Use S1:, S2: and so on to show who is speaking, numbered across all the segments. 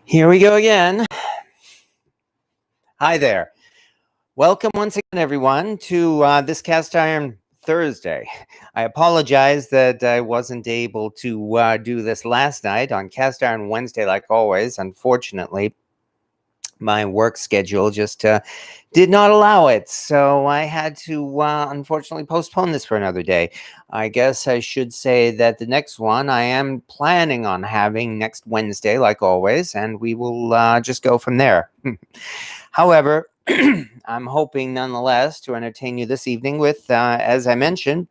S1: Here we go again. Hi there. Welcome once again, everyone, to this Cast Iron Thursday. I apologize that I wasn't able to do this last night on Cast Iron Wednesday, like always. Unfortunately, my work schedule just did not allow it. So I had to, unfortunately, postpone this for another day. I guess I should say that the next one I am planning on having next Wednesday, like always, and we will just go from there. However, I'm hoping nonetheless to entertain you this evening with, as I mentioned,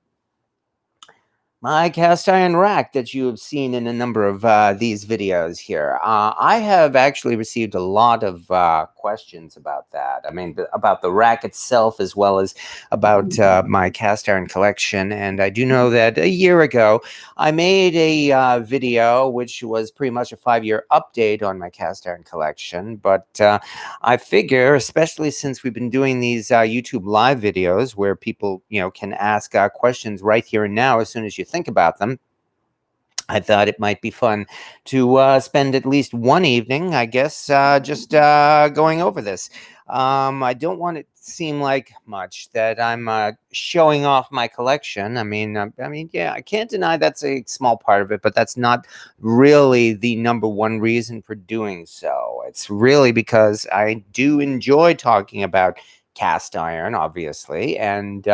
S1: my cast iron rack that you have seen in a number of these videos here. I have actually received a lot of questions about that. I mean, about the rack itself as well as about my cast iron collection. And I do know that a year ago, I made a video which was pretty much a 5-year update on my cast iron collection. But I figure, especially since we've been doing these YouTube live videos where people, can ask questions right here and now as soon as you think about them, I thought it might be fun to spend at least one evening, I guess, just going over this. I don't want it to seem like much that I'm showing off my collection. I mean, yeah, I can't deny that's a small part of it, but that's not really the number one reason for doing so. It's really because I do enjoy talking about cast iron, obviously, and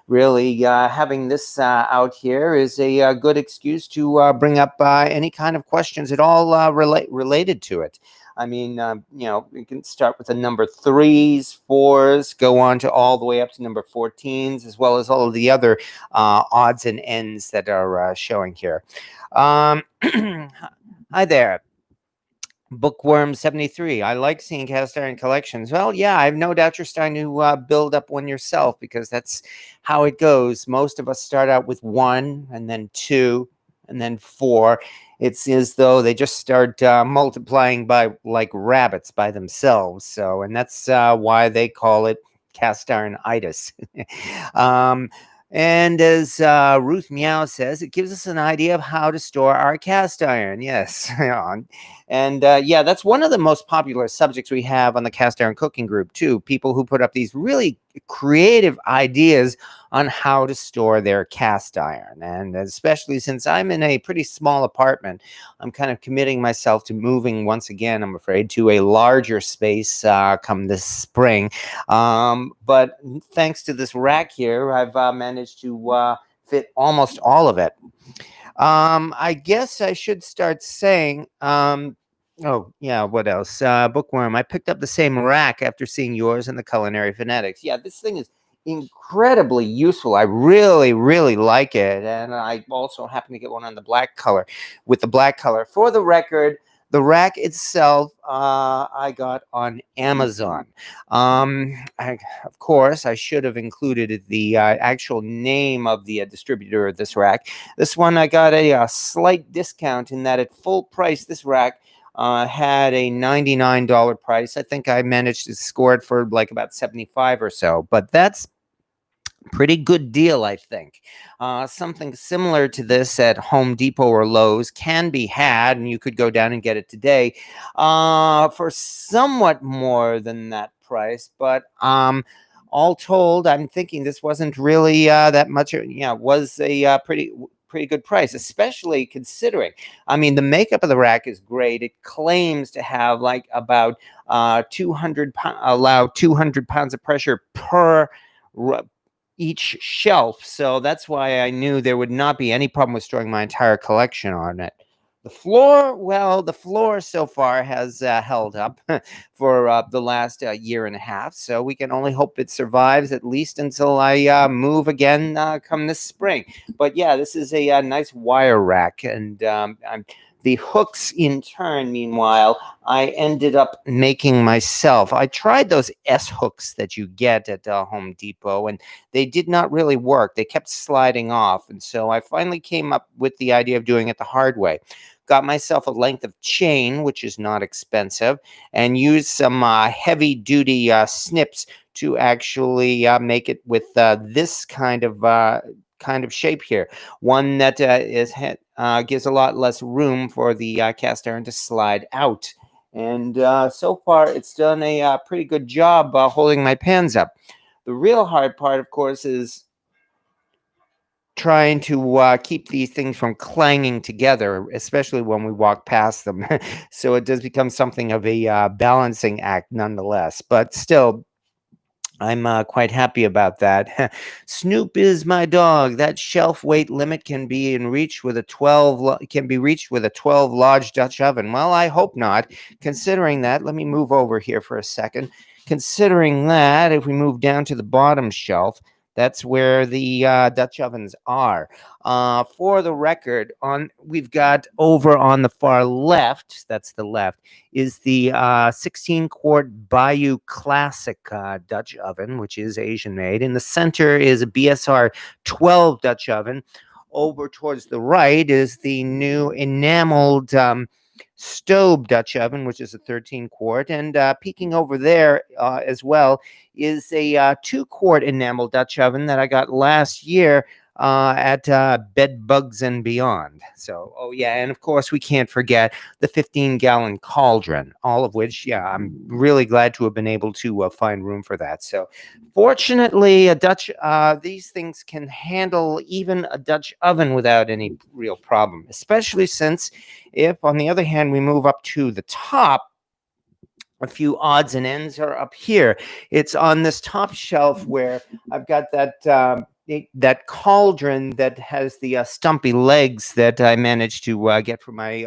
S1: really having this out here is a good excuse to bring up any kind of questions at all related to it. I mean, you can start with the number 3s, 4s, go on to all the way up to number 14s, as well as all of the other odds and ends that are showing here. Hi there. Bookworm 73. I like seeing cast iron collections. Well, yeah, I have no doubt you're starting to build up one yourself, because that's how it goes. Most of us start out with 1 and then 2 and then 4. It's as though they just start multiplying by like rabbits by themselves. So, and that's why they call it cast iron-itis. And as Ruth Meow says, it gives us an idea of how to store our cast iron. Yes. And yeah, that's one of the most popular subjects we have on the Cast Iron Cooking Group, too. People who put up these really creative ideas on how to store their cast iron. And especially since I'm in a pretty small apartment, I'm kind of committing myself to moving once again, I'm afraid, to a larger space come this spring. But thanks to this rack here, I've managed to fit almost all of it. I guess I should start saying, oh, yeah, what else? Bookworm, I picked up the same rack after seeing yours in the Culinary Phonetics. Yeah, this thing is incredibly useful. I really, really like it. And I also happen to get one on the black color, with the black color. For the record, the rack itself, I got on Amazon. Of course, I should have included the actual name of the distributor of this rack. This one, I got a slight discount in that at full price, this rack had a $99 price. I think I managed to score it for like about 75 or so, but that's pretty good deal, I think. Something similar to this at Home Depot or Lowe's can be had, and you could go down and get it today for somewhat more than that price. But all told, I'm thinking this wasn't really that much. Yeah, was a pretty good price, especially considering, I mean, the makeup of the rack is great. It claims to have like about 200 pounds of pressure per each shelf. So that's why I knew there would not be any problem with storing my entire collection on it. The floor, well, the floor so far has held up for the last year and a half. So we can only hope it survives at least until I move again come this spring. But yeah, this is a nice wire rack. And the hooks, in turn, meanwhile, I ended up making myself. I tried those S hooks that you get at Home Depot, and they did not really work. They kept sliding off. And so I finally came up with the idea of doing it the hard way. Got myself a length of chain, which is not expensive, and used some heavy-duty snips to actually make it with this kind of shape here. One that gives a lot less room for the cast iron to slide out. And so far, it's done a pretty good job holding my pans up. The real hard part, of course, is trying to keep these things from clanging together, especially when we walk past them. So it does become something of a balancing act nonetheless. But still, I'm quite happy about that. Snoop is my dog. That shelf weight limit can be in reach with a 12 can be reached with a 12 large Dutch oven. Well, I hope not. Considering that, let me move over here for a second. Considering that, if we move down to the bottom shelf, that's where the Dutch ovens are. For the record, we've got over on the far left. That's the left is the 16-quart Bayou Classic Dutch oven, which is Asian made. In the center is a BSR 12 Dutch oven. Over towards the right is the new enameled Stove Dutch oven, which is a 13-quart. And peeking over there as well is a 2-quart enamel Dutch oven that I got last year at Bed Bugs and Beyond. So, oh yeah, and of course we can't forget the 15-gallon Cauldron, all of which, yeah, I'm really glad to have been able to find room for that. So, fortunately, these things can handle even a Dutch oven without any real problem, especially since if, on the other hand, we move up to the top, a few odds and ends are up here. It's on this top shelf where I've got that cauldron that has the stumpy legs that I managed to get for my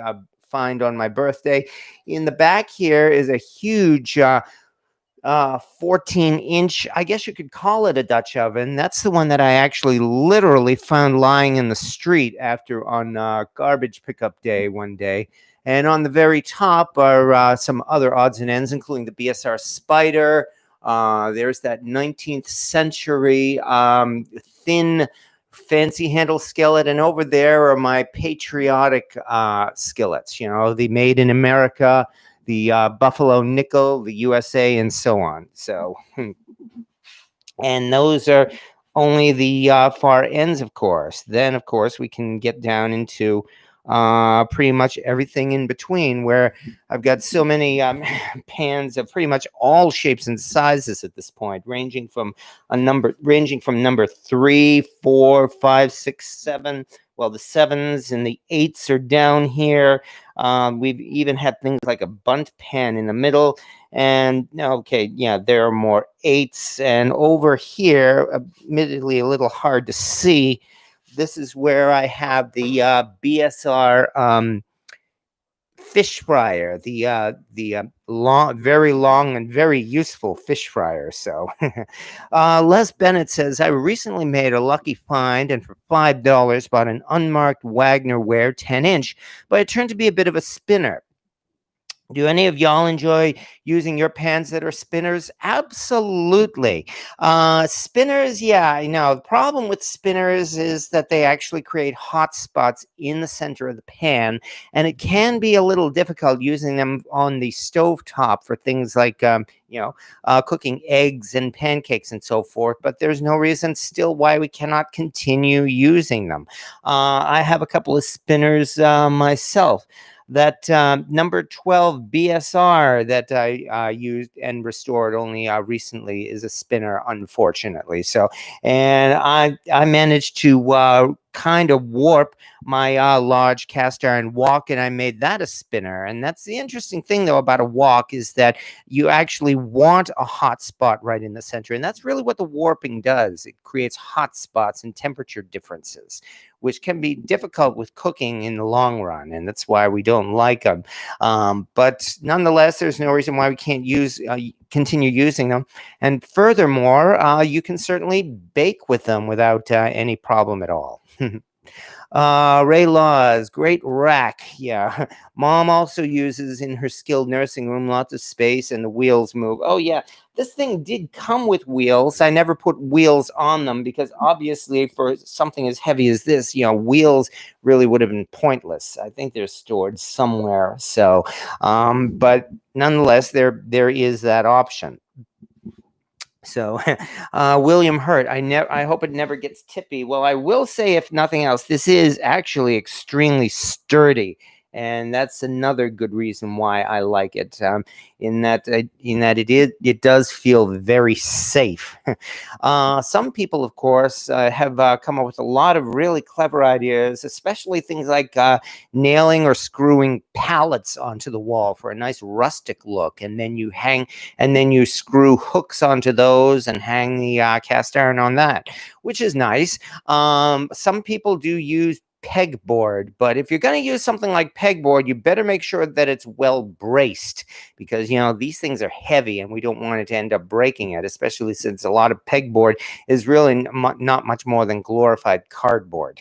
S1: find on my birthday. In the back here is a huge 14-inch, I guess you could call it a Dutch oven. That's the one that I actually literally found lying in the street on garbage pickup day one day. And on the very top are some other odds and ends, including the BSR Spider. There's that 19th century thin fancy handle skillet. And over there are my patriotic skillets, the Made in America, the Buffalo Nickel, the USA, and so on. So, and those are only the far ends, of course. Then, of course, we can get down into pretty much everything in between, where I've got so many pans of pretty much all shapes and sizes at this point, ranging from number 3, 4, 5, 6, 7. Well, the 7s and the 8s are down here. We've even had things like a bunt pan in the middle. And okay, yeah, there are more 8s. And over here, admittedly a little hard to see, this is where I have the BSR fish fryer, the very long and very useful fish fryer. So Les Bennett says, I recently made a lucky find and for $5 bought an unmarked Wagner Ware 10-inch, but it turned to be a bit of a spinner. Do any of y'all enjoy using your pans that are spinners? Absolutely. Spinners, yeah, I know. The problem with spinners is that they actually create hot spots in the center of the pan, and it can be a little difficult using them on the stove top for things like, cooking eggs and pancakes and so forth, but there's no reason still why we cannot continue using them. I have a couple of spinners myself. That number 12 BSR that I used and restored only recently is a spinner, unfortunately. So, and I managed to kind of warp my large cast iron wok, and I made that a spinner. And that's the interesting thing, though, about a wok is that you actually want a hot spot right in the center. And that's really what the warping does. It creates hot spots and temperature differences, which can be difficult with cooking in the long run, and that's why we don't like them. But nonetheless, there's no reason why we can't continue using them. And furthermore, you can certainly bake with them without any problem at all. Ray Laws, great rack. Yeah. Mom also uses in her skilled nursing room lots of space and the wheels move. Oh, yeah. This thing did come with wheels. I never put wheels on them because obviously for something as heavy as this, wheels really would have been pointless. I think they're stored somewhere. So, but nonetheless, there is that option. So, William Hurt, I hope it never gets tippy. Well, I will say, if nothing else, this is actually extremely sturdy, and that's another good reason why I like it. In that it does feel very safe. Some people, of course, have come up with a lot of really clever ideas, especially things like nailing or screwing pallets onto the wall for a nice rustic look, and then you screw hooks onto those and hang the cast iron on that, which is nice. Some people do use pegboard, but if you're going to use something like pegboard, you better make sure that it's well braced, because these things are heavy and we don't want it to end up breaking it, especially since a lot of pegboard is really not much more than glorified cardboard.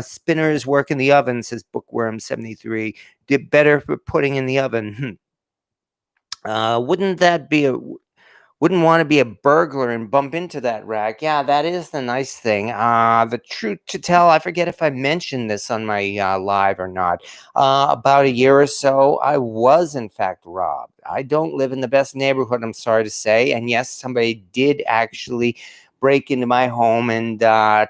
S1: Spinners work in the oven, says Bookworm 73. Did better for putting in the oven. Wouldn't want to be a burglar and bump into that rack. Yeah, that is the nice thing. The truth to tell, I forget if I mentioned this on my live or not. About a year or so, I was in fact robbed. I don't live in the best neighborhood, I'm sorry to say. And yes, somebody did actually break into my home and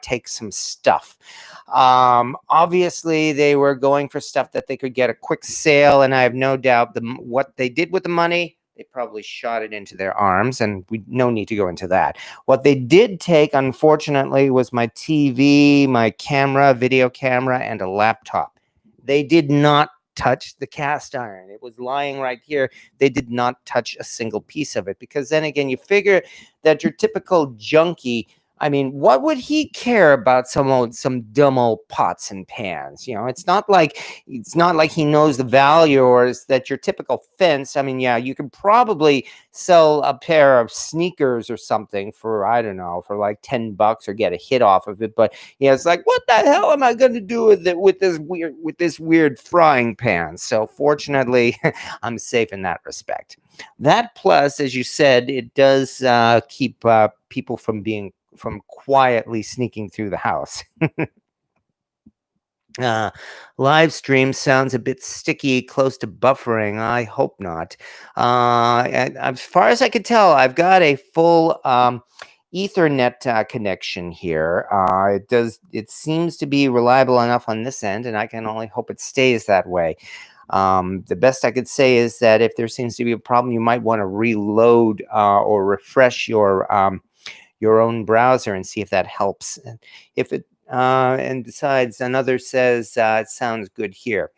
S1: take some stuff. Obviously, they were going for stuff that they could get a quick sale, and I have no doubt what they did with the money, they probably shot it into their arms, and no need to go into that. What they did take, unfortunately, was my TV, my camera, video camera, and a laptop. They did not touch the cast iron. It was lying right here. They did not touch a single piece of it, because then again, you figure that your typical junkie, I mean, what would he care about some dumb old pots and pans? It's not like he knows the value, or is that your typical fence. I mean, yeah, you could probably sell a pair of sneakers or something for, I don't know, for like $10 or get a hit off of it. But it's like, what the hell am I going to do with it with this weird frying pan? So fortunately, I'm safe in that respect. That plus, as you said, it does keep people from quietly sneaking through the house. Live stream sounds a bit sticky, close to buffering. I hope not. And as far as I can tell, I've got a full Ethernet connection here. It seems to be reliable enough on this end, and I can only hope it stays that way. The best I could say is that if there seems to be a problem, you might want to reload or refresh your own browser and see if that helps. And if it and besides, another says it sounds good here.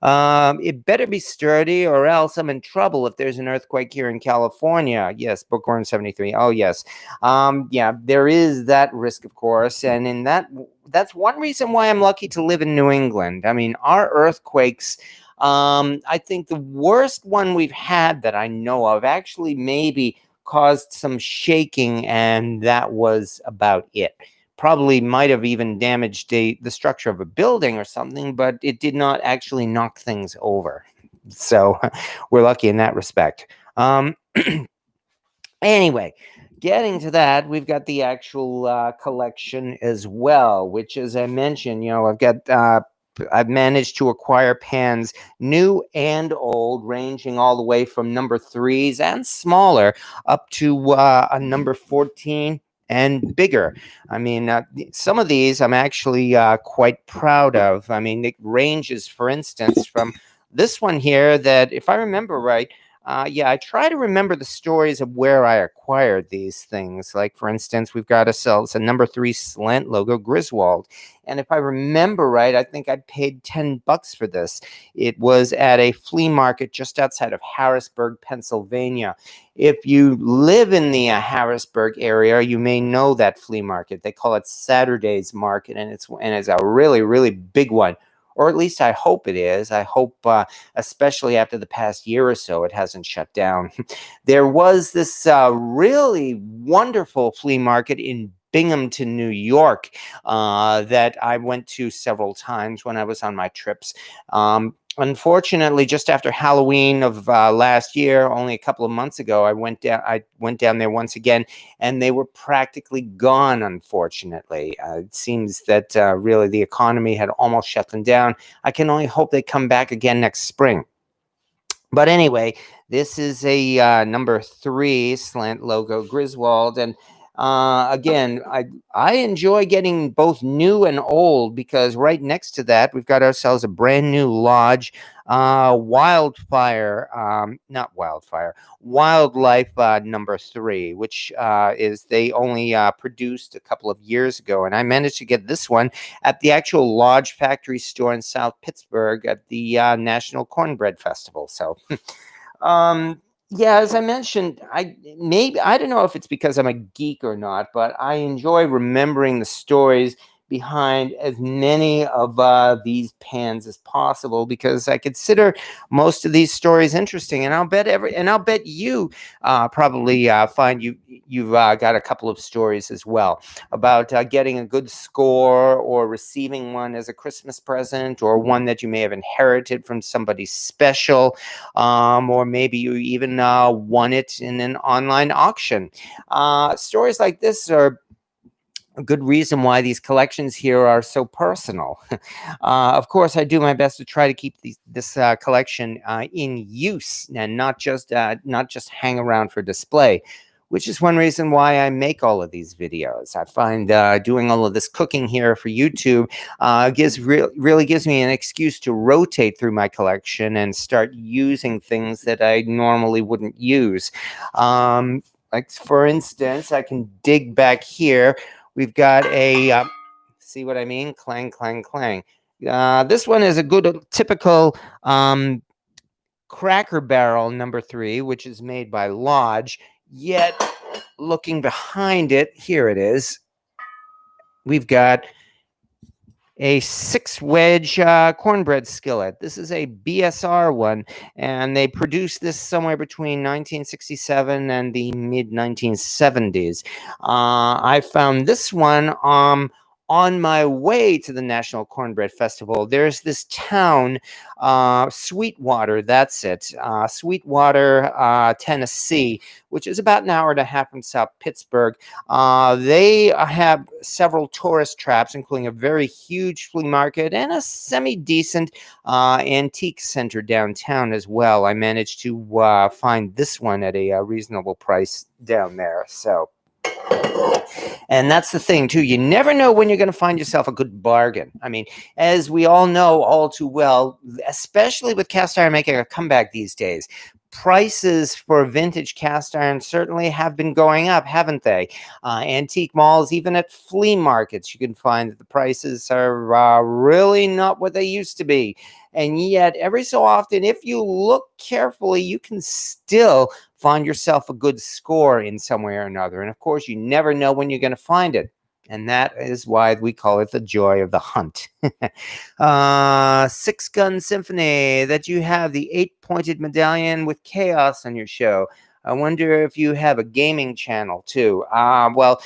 S1: It better be sturdy, or else I'm in trouble if there's an earthquake here in California. Yes, Bookworm 73. Oh yes, yeah, there is that risk, of course, and that's one reason why I'm lucky to live in New England. I mean, our earthquakes. I think the worst one we've had that I know of actually maybe caused some shaking, and that was about it. Probably might have even damaged the structure of a building or something, but it did not actually knock things over. So we're lucky in that respect. Anyway, getting to that, we've got the actual collection as well, which, as I mentioned, I've managed to acquire pans, new and old, ranging all the way from number 3s and smaller up to a number 14 and bigger. I mean, some of these I'm actually quite proud of. I mean, it ranges, for instance, from this one here that, if I remember right, I try to remember the stories of where I acquired these things. Like, for instance, we've got ourselves a number 3 slant logo Griswold. And if I remember right, I think I paid $10 for this. It was at a flea market just outside of Harrisburg, Pennsylvania. If you live in the Harrisburg area, you may know that flea market. They call it Saturday's Market, and it's a really, really big one. Or at least I hope it is. I hope, especially after the past year or so, it hasn't shut down. There was this really wonderful flea market in Binghamton, New York, that I went to several times when I was on my trips. Unfortunately, just after Halloween of last year, only a couple of months ago, I went down there once again, and they were practically gone, unfortunately. It seems that really the economy had almost shut them down. I can only hope they come back again next spring. But anyway, this is a number 3 slant logo Griswold, and again, I enjoy getting both new and old because right next to that we've got ourselves a brand new Lodge wildfire, not wildfire, wildlife number 3, which is they only produced a couple of years ago, and I managed to get this one at the actual Lodge factory store in South Pittsburgh at the National Cornbread Festival. So um, yeah, as I mentioned, I don't know if it's because I'm a geek or not, but I enjoy remembering the stories behind as many of these pans as possible because I consider most of these stories interesting, and I'll bet you probably find you've got a couple of stories as well about getting a good score or receiving one as a Christmas present or one that you may have inherited from somebody special, or maybe you even won it in an online auction. Stories like this are a good reason why these collections here are so personal. Of course, I do my best to try to keep this collection in use and not just hang around for display, which is one reason why I make all of these videos. I find doing all of this cooking here for YouTube really gives me an excuse to rotate through my collection and start using things that I normally wouldn't use. Like for instance, I can dig back here. We've got a, see what I mean? Clang, clang, clang. This one is a good typical Cracker Barrel number 3, which is made by Lodge. Yet, looking behind it, here it is. We've got a 6-wedge cornbread skillet. This is a BSR one, and they produced this somewhere between 1967 and the mid 1970s. I found this one on my way to the National Cornbread Festival. There's this town, Sweetwater, that's it, Sweetwater, Tennessee, which is about an hour and a half from South Pittsburgh. They have several tourist traps, including a very huge flea market and a semi-decent antique center downtown as well. I managed to find this one at a reasonable price down there. So, and that's the thing too. You never know when you're going to find yourself a good bargain. I mean, as we all know all too well, especially with cast iron making a comeback these days, prices for vintage cast iron certainly have been going up, haven't they? Antique malls, even at flea markets, you can find that the prices are really not what they used to be. And yet, every so often, if you look carefully, you can still find yourself a good score in some way or another. And of course, you never know when you're going to find it. And that is why we call it the joy of the hunt. 6-gun symphony, that you have the 8-pointed medallion with chaos on your show. I wonder if you have a gaming channel too. Well,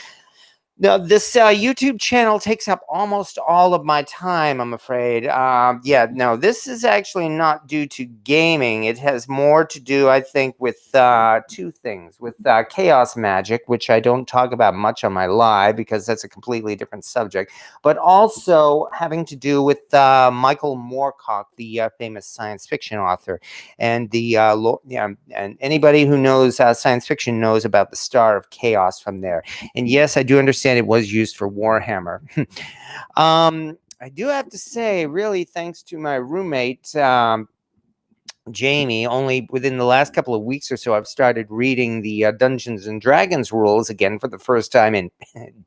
S1: no, this YouTube channel takes up almost all of my time, I'm afraid. Yeah, no, this is actually not due to gaming. It has more to do, I think, with 2 things. With chaos magic, which I don't talk about much on my live because that's a completely different subject, but also having to do with Michael Moorcock, the famous science fiction author. And and anybody who knows science fiction knows about the Star of Chaos from there. And yes, I do understand it was used for Warhammer. I do have to say, really, thanks to my roommate, Jamie, only within the last couple of weeks or so, I've started reading the Dungeons and Dragons rules again for the first time in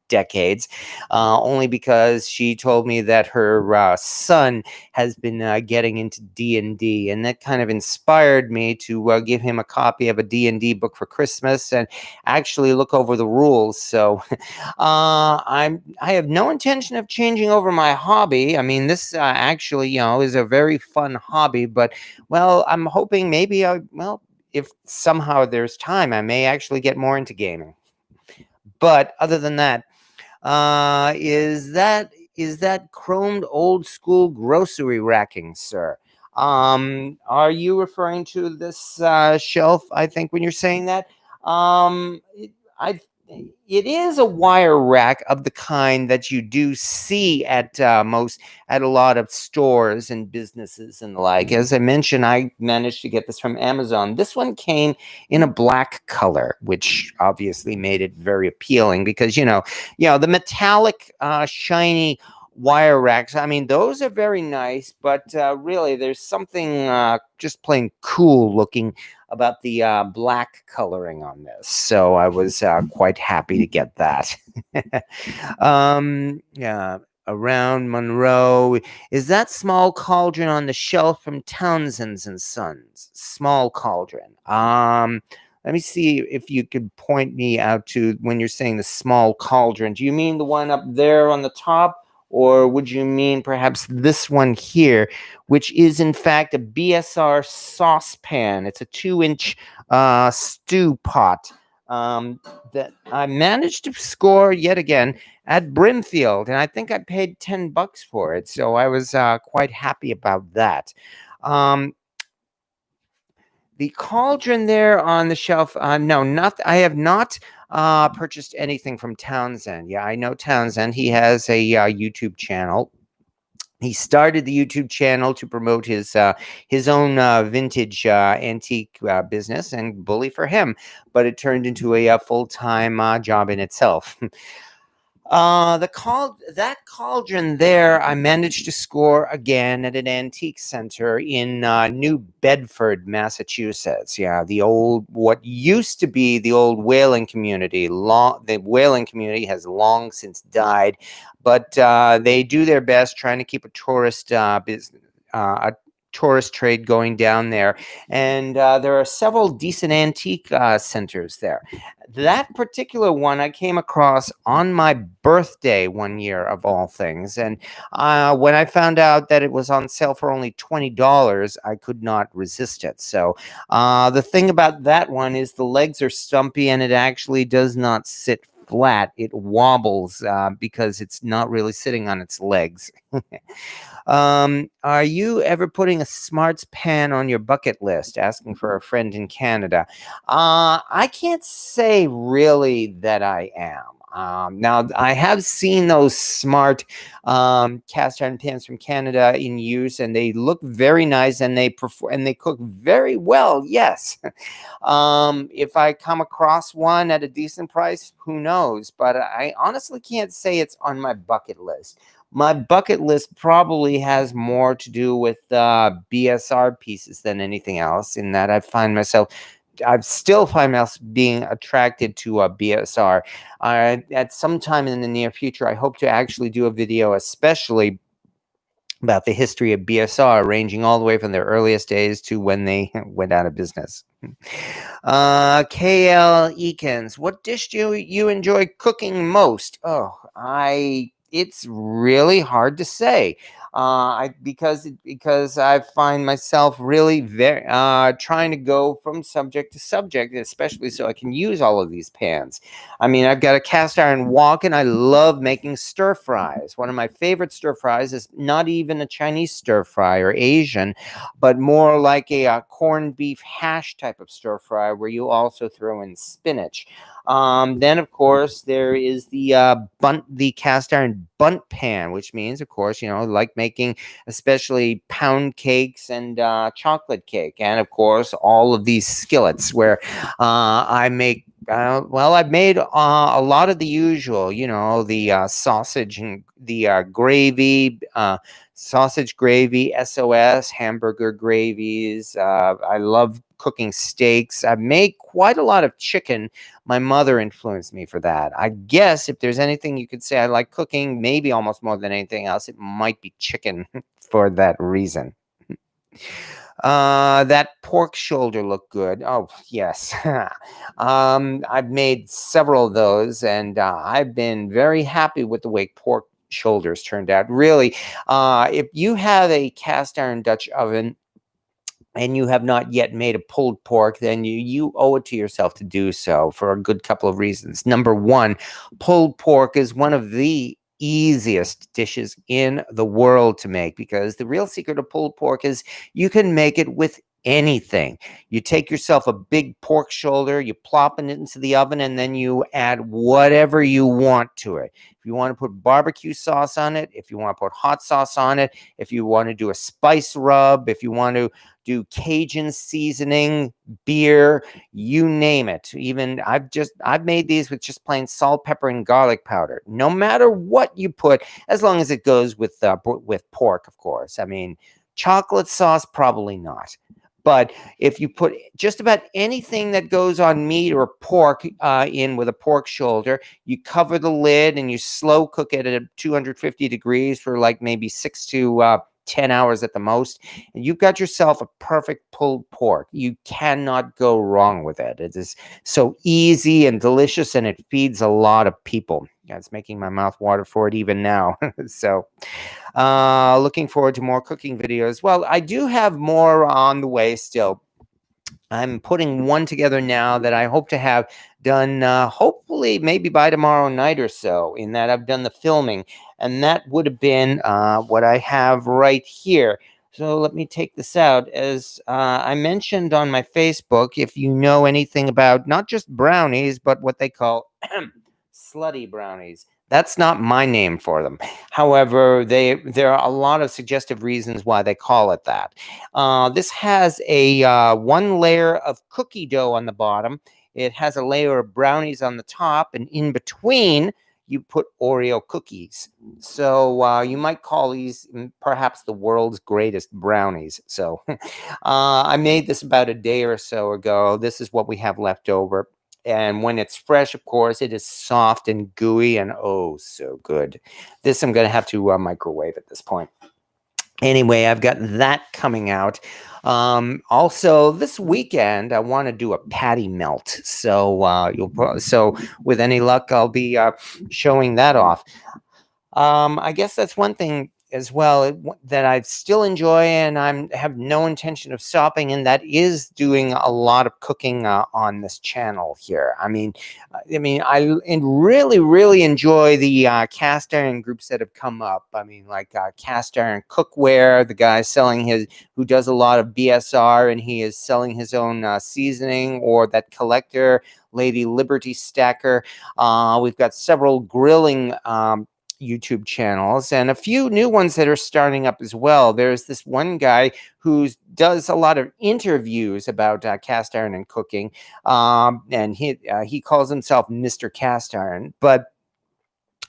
S1: decades, only because she told me that her son has been getting into D&D, and that kind of inspired me to give him a copy of a D&D book for Christmas and actually look over the rules. So I have no intention of changing over my hobby. I mean, this actually, is a very fun hobby, but well, I'm hoping maybe if somehow there's time, I may actually get more into gaming. But other than that, is that chromed old school grocery racking, sir? Are you referring to this shelf? I think when you're saying that, I It is a wire rack of the kind that you do see at at a lot of stores and businesses and the like. As I mentioned, I managed to get this from Amazon. This one came in a black color, which obviously made it very appealing because the metallic, shiny wire racks. I mean, those are very nice, but really, there's something just plain cool looking about the black coloring on this. So I was quite happy to get that. Yeah, around Monroe. Is that small cauldron on the shelf from Townsend's and Sons? Small cauldron. Let me see if you could point me out to when you're saying the small cauldron. Do you mean the one up there on the top? Or would you mean perhaps this one here, which is in fact a BSR saucepan? It's a 2-inch stew pot that I managed to score yet again at Brimfield, and I think I paid $10 for it, so I was quite happy about that. The cauldron there on the shelf, no, not. I have not purchased anything from Townsend. Yeah, I know Townsend. He has a YouTube channel. He started the YouTube channel to promote his own vintage antique business, and bully for him. But it turned into a full-time job in itself. That cauldron there, I managed to score again at an antique center in New Bedford, Massachusetts. Yeah, what used to be the old whaling community. The whaling community has long since died, but they do their best trying to keep a tourist business. A tourist trade going down there, and there are several decent antique centers there. That particular one I came across on my birthday one year, of all things, and when I found out that it was on sale for only $20, I could not resist it. So the thing about that one is the legs are stumpy, and it actually does not sit flat. It wobbles because it's not really sitting on its legs. Are you ever putting a smarts pan on your bucket list? Asking for a friend in Canada. I can't say really that I am. Now, I have seen those smart cast iron pans from Canada in use, and they look very nice, and they cook very well. Yes. If I come across one at a decent price, who knows? But I honestly can't say it's on my bucket list. My bucket list probably has more to do with BSR pieces than anything else, in that I still find myself being attracted to a BSR. At some time in the near future, I hope to actually do a video especially about the history of BSR, ranging all the way from their earliest days to when they went out of business. KL Eakins, what dish do you enjoy cooking most? It's really hard to say. Because I find myself really very trying to go from subject to subject, especially so I can use all of these pans. I mean, I've got a cast iron wok, and I love making stir fries. One of my favorite stir fries is not even a Chinese stir fry or Asian, but more like a corned beef hash type of stir fry, where you also throw in spinach. Then, of course, there is the cast iron bunt pan, which means, of course, like making especially pound cakes and chocolate cake, and of course, all of these skillets where I make. I've made a lot of the usual, the sausage and the gravy, sausage gravy, SOS, hamburger gravies. I love cooking steaks. I've made quite a lot of chicken. My mother influenced me for that. I guess if there's anything you could say I like cooking, maybe almost more than anything else, it might be chicken for that reason. That pork shoulder looked good. Oh, yes. I've made several of those, and I've been very happy with the way pork shoulders turned out. Really, if you have a cast iron Dutch oven and you have not yet made a pulled pork, then you owe it to yourself to do so, for a good couple of reasons. Number one, pulled pork is one of the easiest dishes in the world to make, because the real secret of pulled pork is you can make it with anything. You take yourself a big pork shoulder, you plop it into the oven, and then you add whatever you want to it. If you want to put barbecue sauce on it, if you want to put hot sauce on it, if you want to do a spice rub, if you want to do Cajun seasoning, beer, you name it. Even I've made these with just plain salt, pepper, and garlic powder. No matter what you put, as long as it goes with pork, of course. I mean, chocolate sauce, probably not. But if you put just about anything that goes on meat or pork in with a pork shoulder, you cover the lid and you slow cook it at 250 degrees for like maybe 6 to 10 hours at the most, and you've got yourself a perfect pulled pork. You cannot go wrong with it. It is so easy and delicious, and it feeds a lot of people. Yeah, it's making my mouth water for it even now. So looking forward to more cooking videos. Well, I do have more on the way still. I'm putting one together now that I hope to have done hopefully maybe by tomorrow night or so, in that I've done the filming, and that would have been what I have right here. So let me take this out. As I mentioned on my Facebook, if you know anything about not just brownies, but what they call slutty brownies. That's not my name for them. However, there are a lot of suggestive reasons why they call it that. This has a one layer of cookie dough on the bottom. It has a layer of brownies on the top, and in between, you put Oreo cookies. So you might call these perhaps the world's greatest brownies. So I made this about a day or so ago. This is what we have left over. And when it's fresh, of course, it is soft and gooey and oh, so good. This I'm going to have to microwave at this point. Anyway, I've got that coming out. Also, this weekend I want to do a patty melt. So so with any luck, I'll be showing that off. I guess that's one thing as well that I still enjoy, and have no intention of stopping, and that is doing a lot of cooking on this channel here. I mean, I really, really enjoy the cast iron groups that have come up. I mean, like cast iron cookware, the guy who does a lot of BSR, and he is selling his own seasoning, or that collector, Lady Liberty Stacker. We've got several grilling YouTube channels, and a few new ones that are starting up as well. There's this one guy who does a lot of interviews about cast iron and cooking, and he calls himself Mr. Cast Iron. But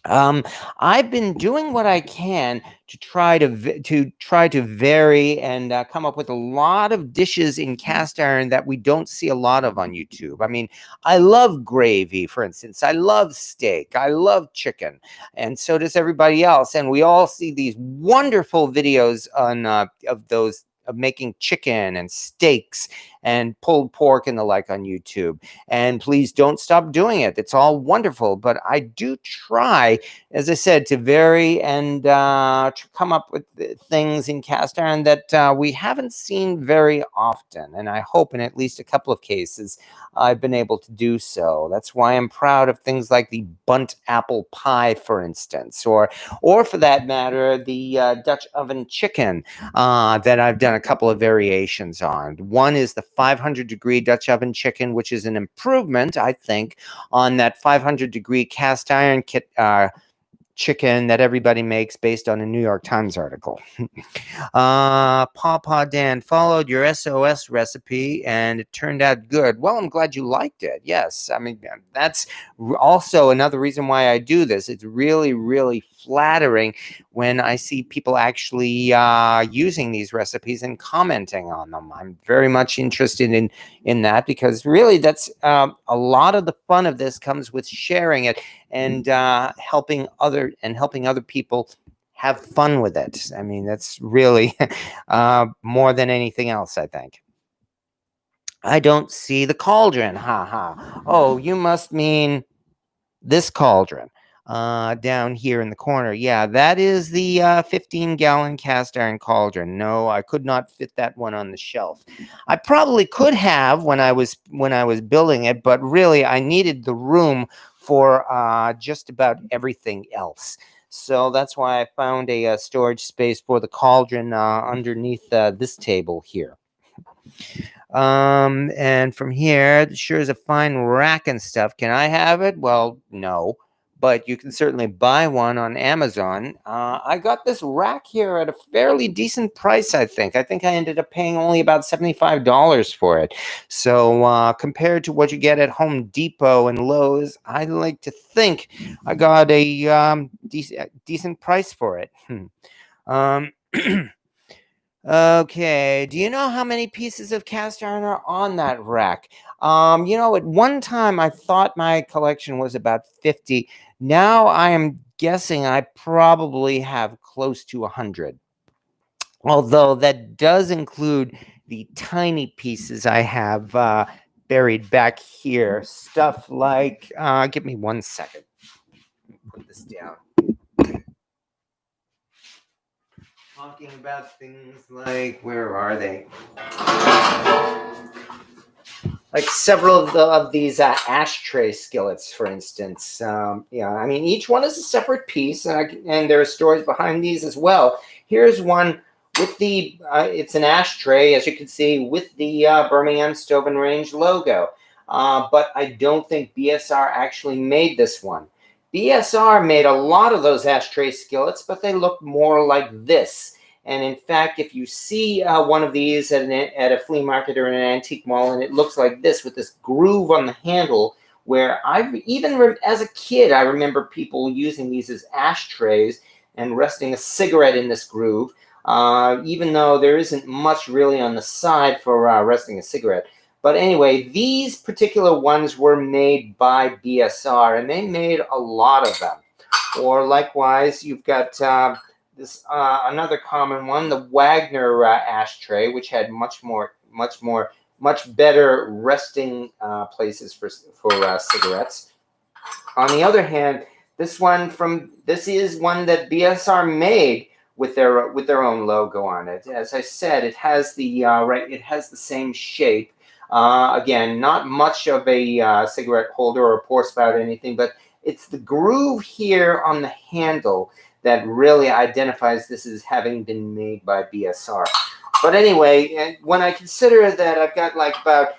S1: I've been doing what I can to try to vary and come up with a lot of dishes in cast iron that we don't see a lot of on YouTube. I mean, I love gravy, for instance. I love steak. I love chicken, and so does everybody else. And we all see these wonderful videos on of making chicken and steaks and pulled pork and the like on YouTube. And please don't stop doing it. It's all wonderful. But I do try, as I said, to vary and come up with things in cast iron that we haven't seen very often. And I hope in at least a couple of cases I've been able to do so. That's why I'm proud of things like the bundt apple pie, for instance, or for that matter, the Dutch oven chicken that I've done a couple of variations on. One is the 500-degree Dutch oven chicken, which is an improvement, I think, on that 500-degree cast iron chicken that everybody makes based on a New York Times article. Pawpaw Dan followed your SOS recipe and it turned out good. Well, I'm glad you liked it. Yes, I mean, that's also another reason why I do this. It's really, really flattering when I see people actually using these recipes and commenting on them. I'm very much interested in that, because really that's a lot of the fun of this comes with sharing it and helping other people have fun with it. I mean, that's really more than anything else, I think. I don't see the cauldron. Ha ha. Oh, you must mean this cauldron down here in the corner. Yeah, that is the 15-gallon cast iron cauldron. No, I could not fit that one on the shelf. I probably could have when I was building it, but really I needed the room for just about everything else. So that's why I found a storage space for the cauldron underneath this table here. And from here, sure is a fine rack and stuff. Can I have it? Well, no, but you can certainly buy one on Amazon. I got this rack here at a fairly decent price, I think. I think I ended up paying only about $75 for it. So compared to what you get at Home Depot and Lowe's, I like to think I got a decent price for it. Um, Okay. Do you know how many pieces of cast iron are on that rack? At one time I thought my collection was about 50. Now I am guessing I probably have close to 100. Although that does include the tiny pieces I have buried back here. Stuff like, give me 1 second. Put this down. Talking about things like, where are they? Like several of these ashtray skillets, for instance. I mean, each one is a separate piece, and there are stories behind these as well. Here's one with the, it's an ashtray, as you can see, with the Birmingham Stove and Range logo. But I don't think BSR actually made this one. BSR made a lot of those ashtray skillets, but they look more like this. And in fact, if you see one of these at a flea market or in an antique mall, and it looks like this with this groove on the handle, where I've even as a kid, I remember people using these as ashtrays and resting a cigarette in this groove, even though there isn't much really on the side for resting a cigarette. But anyway, these particular ones were made by BSR, and they made a lot of them. Or likewise, you've got this another common one, the Wagner ashtray, which had much better resting places for cigarettes. On the other hand, this is one that BSR made with their own logo on it. As I said, it has the it has the same shape. Again, not much of a cigarette holder or pour spout or anything, but it's the groove here on the handle that really identifies this as having been made by BSR. But anyway, when I consider that I've got like about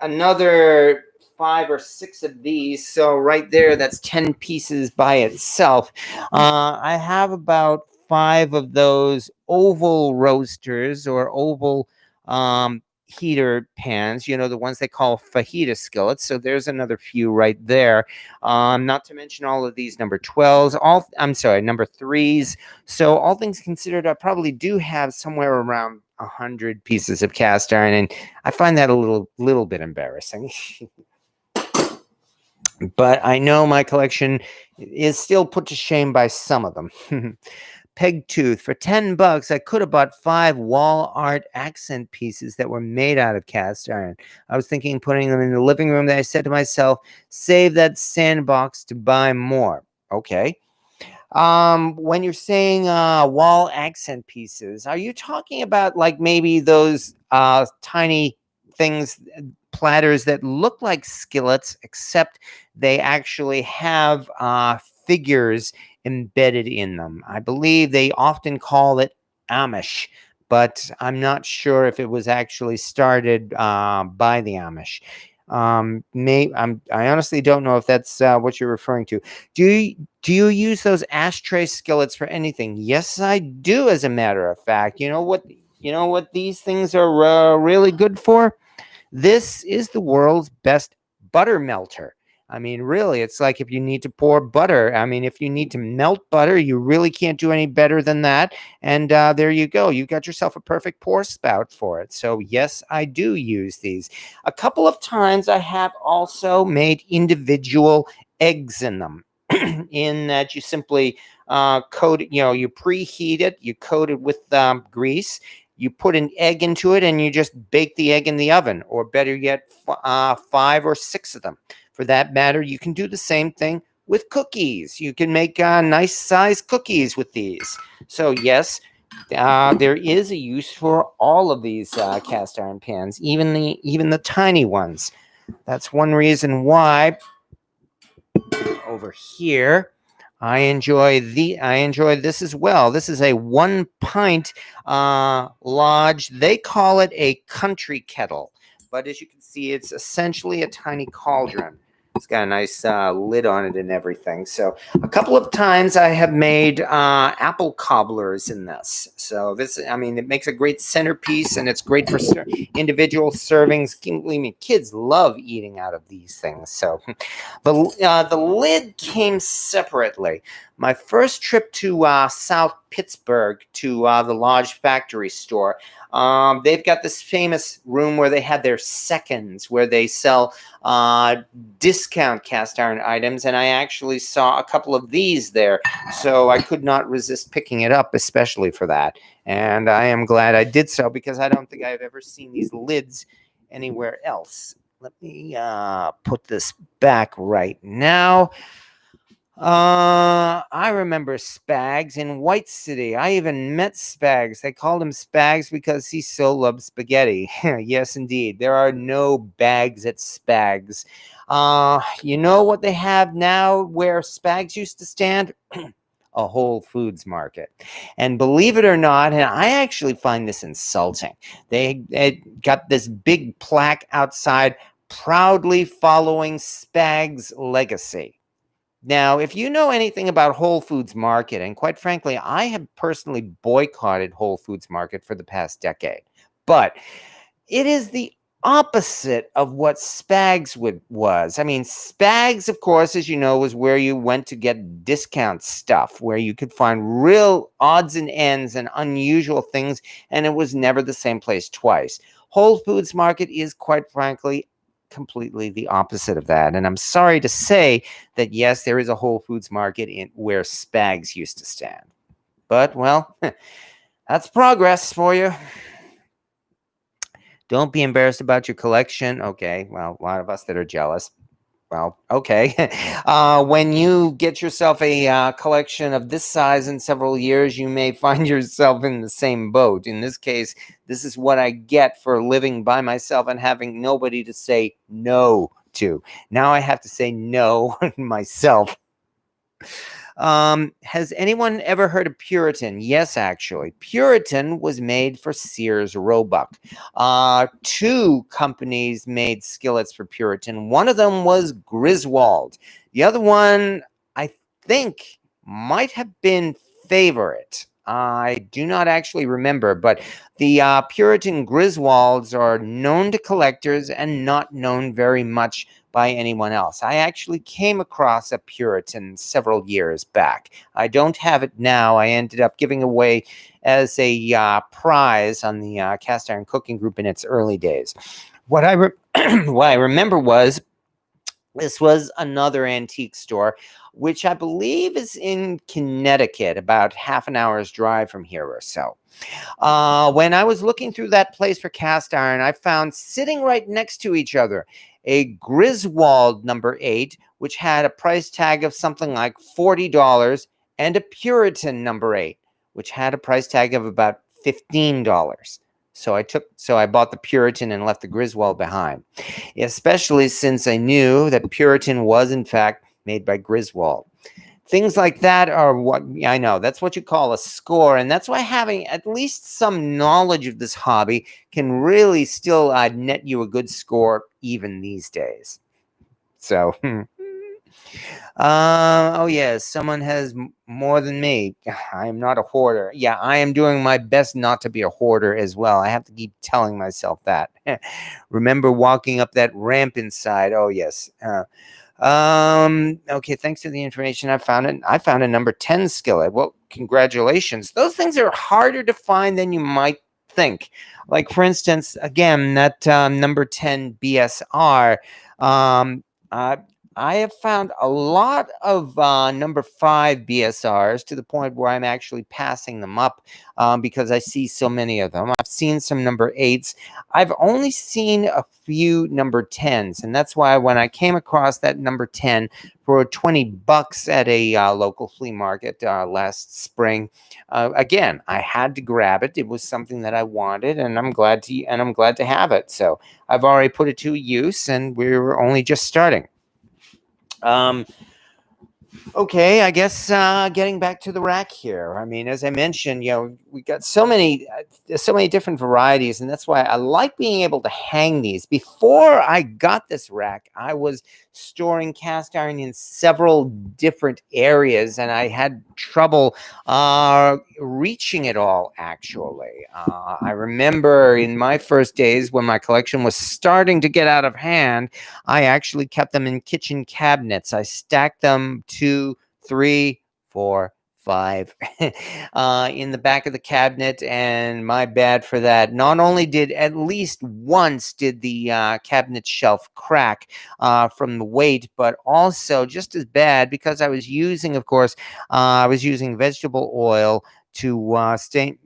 S1: another 5 or 6 of these, so right there, that's 10 pieces by itself. I have about 5 of those oval roasters or oval heater pans, the ones they call fajita skillets. So there's another few right there. Not to mention all of these number 12s, number 3s. So all things considered, I probably do have somewhere around 100 pieces of cast iron, and I find that a little bit embarrassing. But I know my collection is still put to shame by some of them. Peg tooth. For $10, I could have bought 5 wall art accent pieces that were made out of cast iron. I was thinking of putting them in the living room. That I said to myself, save that sandbox to buy more. Okay. When you're saying wall accent pieces, are you talking about like maybe those tiny things, platters that look like skillets, except they actually have figures embedded in them? I believe they often call it Amish, but I'm not sure if it was actually started by the Amish. I honestly don't know if that's what you're referring to. Do you use those ashtray skillets for anything? Yes, I do. As a matter of fact, you know what these things are really good for? This is the world's best butter melter. I mean, really, it's like if you need to pour butter. I mean, if you need to melt butter, you really can't do any better than that. And there you go. You got yourself a perfect pour spout for it. So yes, I do use these. A couple of times I have also made individual eggs in them. In that you simply coat it, you preheat it, you coat it with grease, you put an egg into it, and you just bake the egg in the oven, or better yet, 5 or 6 of them. For that matter, you can do the same thing with cookies. You can make nice size cookies with these. So yes, there is a use for all of these cast iron pans, even the tiny ones. That's one reason why over here I enjoy this as well. This is a 1 pint lodge. They call it a country kettle, but as you can see, it's essentially a tiny cauldron. It's got a nice lid on it and everything. So a couple of times I have made apple cobblers in this. So this, I mean, it makes a great centerpiece, and it's great for individual servings. I mean, kids love eating out of these things. So the lid came separately. My first trip to South Pittsburgh to the Lodge Factory store, they've got this famous room where they had their seconds, where they sell discount cast iron items, and I actually saw a couple of these there, so I could not resist picking it up, especially for that. And I am glad I did so, because I don't think I've ever seen these lids anywhere else. Let me put this back right now. I remember Spags in White City. I even met Spags. They called him Spags because he so loved spaghetti. Yes, indeed. There are no bags at Spags. You know what they have now where Spags used to stand? A Whole Foods market. And believe it or not, and I actually find this insulting, they got this big plaque outside proudly following Spags' legacy. Now, if you know anything about Whole Foods Market, and quite frankly, I have personally boycotted Whole Foods Market for the past decade, but it is the opposite of what Spags was. I mean, Spags, of course, as you know, was where you went to get discount stuff, where you could find real odds and ends and unusual things, and it was never the same place twice. Whole Foods Market is, quite frankly, completely the opposite of that. And I'm sorry to say that, yes, there is a Whole Foods Market in where Spags used to stand. But, well, that's progress for you. Don't be embarrassed about your collection. Okay, well, a lot of us that are jealous. Well, okay. When you get yourself a collection of this size in several years, you may find yourself in the same boat. In this case, this is what I get for living by myself and having nobody to say no to. Now I have to say no myself. Has anyone ever heard of Puritan? Yes, actually. Puritan was made for Sears Roebuck. Two companies made skillets for Puritan. One of them was Griswold. The other one, I think, might have been Favorite. I do not actually remember, but the Puritan Griswolds are known to collectors and not known very much by anyone else. I actually came across a Puritan several years back. I don't have it now. I ended up giving away as a prize on the cast iron cooking group in its early days. What I what I remember was this was another antique store, which I believe is in Connecticut, about half an hour's drive from here or so. When I was looking through that place for cast iron, I found sitting right next to each other a Griswold number 8, which had a price tag of something like $40, and a Puritan number 8, which had a price tag of about $15. So I bought the Puritan and left the Griswold behind, especially since I knew that Puritan was in fact made by Griswold. Things like that are what I know. That's what you call a score. And that's why having at least some knowledge of this hobby can really still net you a good score even these days. So, oh yes, someone has more than me. I am not a hoarder. Yeah, I am doing my best not to be a hoarder as well. I have to keep telling myself that. Remember walking up that ramp inside. Oh yes. Okay, thanks for the information. I found it. I found a number 10 skillet. Well, congratulations. Those things are harder to find than you might think. Like, for instance, again, that number 10 BSR. I have found a lot of number 5 BSRs to the point where I'm actually passing them up because I see so many of them. I've seen some number 8s. I've only seen a few number 10s, and that's why when I came across that number 10 for $20 at a local flea market last spring, again, I had to grab it. It was something that I wanted, and I'm glad to have it. So I've already put it to use, and we're only just starting. Okay, I guess getting back to the rack here. I mean, as I mentioned, we got so many different varieties, and that's why I like being able to hang these. Before I got this rack, I was storing cast iron in several different areas, and I had trouble reaching it all. Actually, I remember in my first days when my collection was starting to get out of hand. I actually kept them in kitchen cabinets. I stacked them 2, 3, 4, 5 in the back of the cabinet, and my bad for that. Not only did at least once did the cabinet shelf crack from the weight, but also just as bad because I was using, of course, I was using vegetable oil to stain,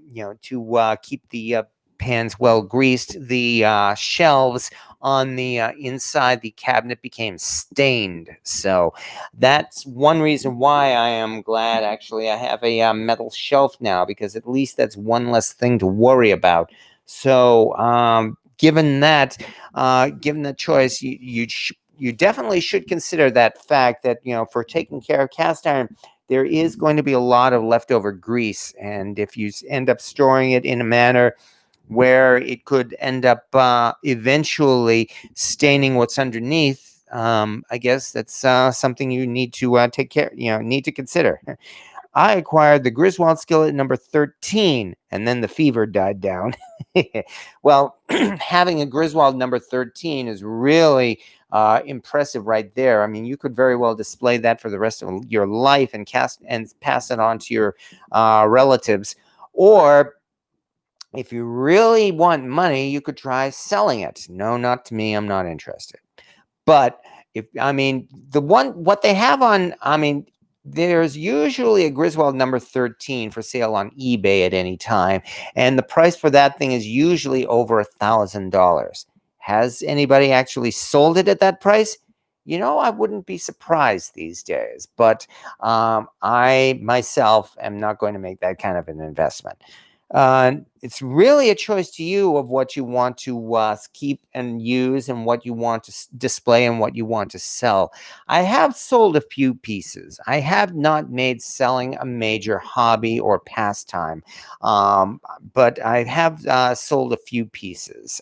S1: to keep the pans well greased. The shelves on the inside the cabinet became stained. So that's one reason why I am glad actually I have a metal shelf now, because at least that's one less thing to worry about. So given that choice, you definitely should consider that fact that for taking care of cast iron, there is going to be a lot of leftover grease, and if you end up storing it in a manner where it could end up eventually staining what's underneath, I guess that's something you need to take care, need to consider. I acquired the Griswold skillet number 13, and then the fever died down. Well, having a Griswold number 13 is really impressive right there. I mean, you could very well display that for the rest of your life and pass it on to your relatives. Or if you really want money, you could try selling it. No, not to me. I'm not interested. But what they have on, there's usually a Griswold number 13 for sale on eBay at any time. And the price for that thing is usually over $1,000. Has anybody actually sold it at that price? I wouldn't be surprised these days. But I myself am not going to make that kind of an investment. It's really a choice to you of what you want to keep and use, and what you want to display, and what you want to sell. I have sold a few pieces. I have not made selling a major hobby or pastime, but I have sold a few pieces.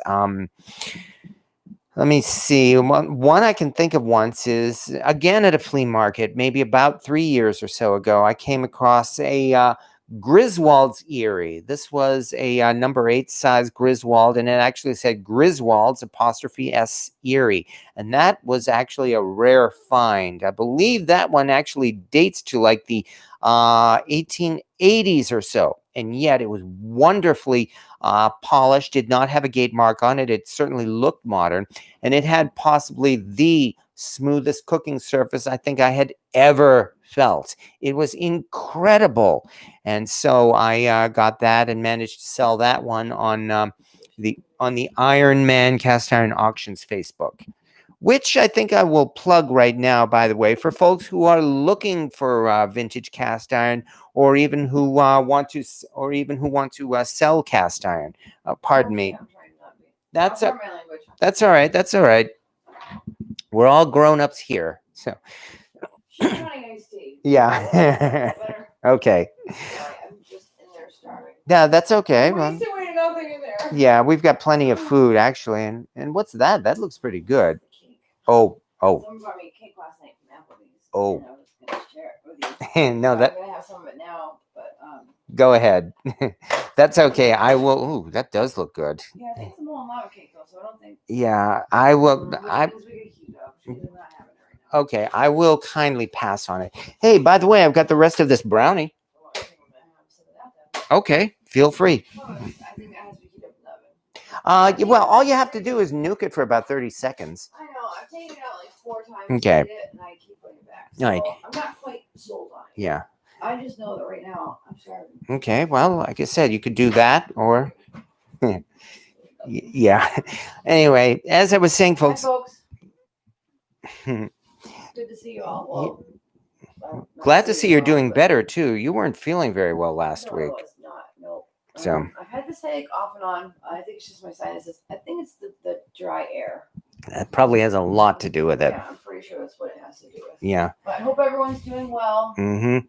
S1: Let me see. One I can think of once is, again, at a flea market, maybe about 3 years or so ago. I came across a Griswold's Erie. This was a number 8 size Griswold, and it actually said Griswold's apostrophe S Erie. And that was actually a rare find. I believe that one actually dates to like the 1880s or so. And yet it was wonderfully polished, did not have a gate mark on it. It certainly looked modern, and it had possibly the smoothest cooking surface I think I had ever felt. It was incredible. And so I got that and managed to sell that one on the Iron Man Cast Iron Auctions Facebook, which I think I will plug right now, by the way, for folks who are looking for vintage cast iron, or even who want to sell cast iron. Pardon me. That's all right. That's all right. We're all grown-ups here, so. Yeah. Okay. Yeah, that's okay. Yeah, we've got plenty of food actually, and what's that? That looks pretty good. Oh. Someone brought me cake last night from Applebee's. Oh. No, that. I'm gonna have some of it now, but go ahead. That's okay. I will. Ooh, that does look good. Yeah, I think it's a more lava cake though, so I don't think. Yeah, I will. Okay, I will kindly pass on it. Hey, by the way, I've got the rest of this brownie. Okay, feel free. Well, all you have to do is nuke it for about 30 seconds. I know. I've taken it out like 4 times. Okay. And I keep putting it back. So all right. I'm not quite sold on it. Yeah. I just know that right now I'm starving. Okay. Well, like I said, you could do that, or yeah. Anyway, as I was saying, folks. Hi, folks. Good to see you all. Well, glad to see you're doing better too. You weren't feeling very well last week. I was not. No. So I've had this headache off and on. I think it's just my sinuses. I think it's the dry air. That probably has a lot to do with it. Yeah, I'm pretty sure that's what it has to do with. Yeah.
S2: But I hope everyone's doing well.
S1: Mm-hmm.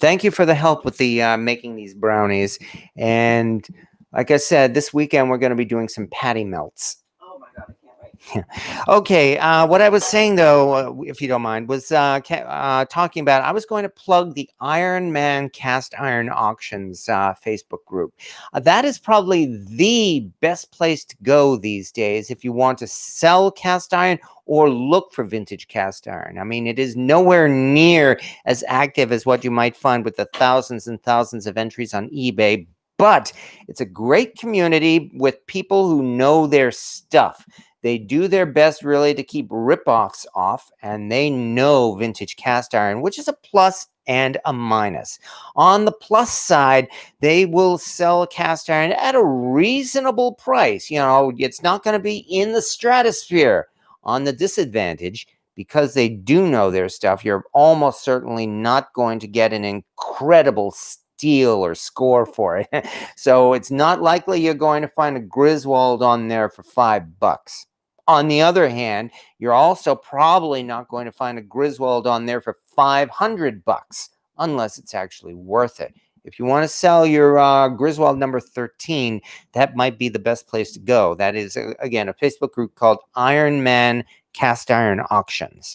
S1: Thank you for the help with the making these brownies. And like I said, this weekend we're going to be doing some patty melts.
S2: Oh my God, I can't wait.
S1: Okay, what I was saying though, if you don't mind, was talking about I was going to plug the Iron Man Cast Iron Auctions Facebook group. That is probably the best place to go these days if you want to sell cast iron or look for vintage cast iron. I mean, it is nowhere near as active as what you might find with the thousands and thousands of entries on eBay, but it's a great community with people who know their stuff. They do their best really to keep ripoffs off, and they know vintage cast iron, which is a plus and a minus. On the plus side, they will sell cast iron at a reasonable price. You know, it's not going to be in the stratosphere. On the disadvantage, because they do know their stuff, you're almost certainly not going to get an incredible steal or score for it. So it's not likely you're going to find a Griswold on there for $5. On the other hand, you're also probably not going to find a Griswold on there for $500 unless it's actually worth it. If you want to sell your Griswold number 13, that might be the best place to go. That is, again, a Facebook group called Iron Man Cast Iron Auctions.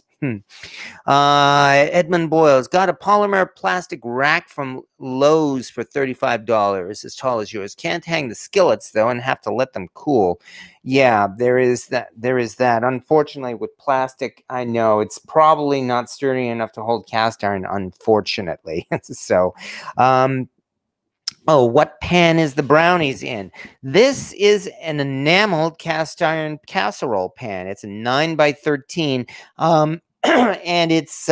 S1: Edmund Boyle's got a polymer plastic rack from Lowe's for $35, as tall as yours. Can't hang the skillets though, and have to let them cool. Yeah, there is that. There is that. Unfortunately, with plastic, I know it's probably not sturdy enough to hold cast iron. Unfortunately, so. Oh, what pan is the brownies in? This is an enameled cast iron casserole pan. It's a 9x13. And it's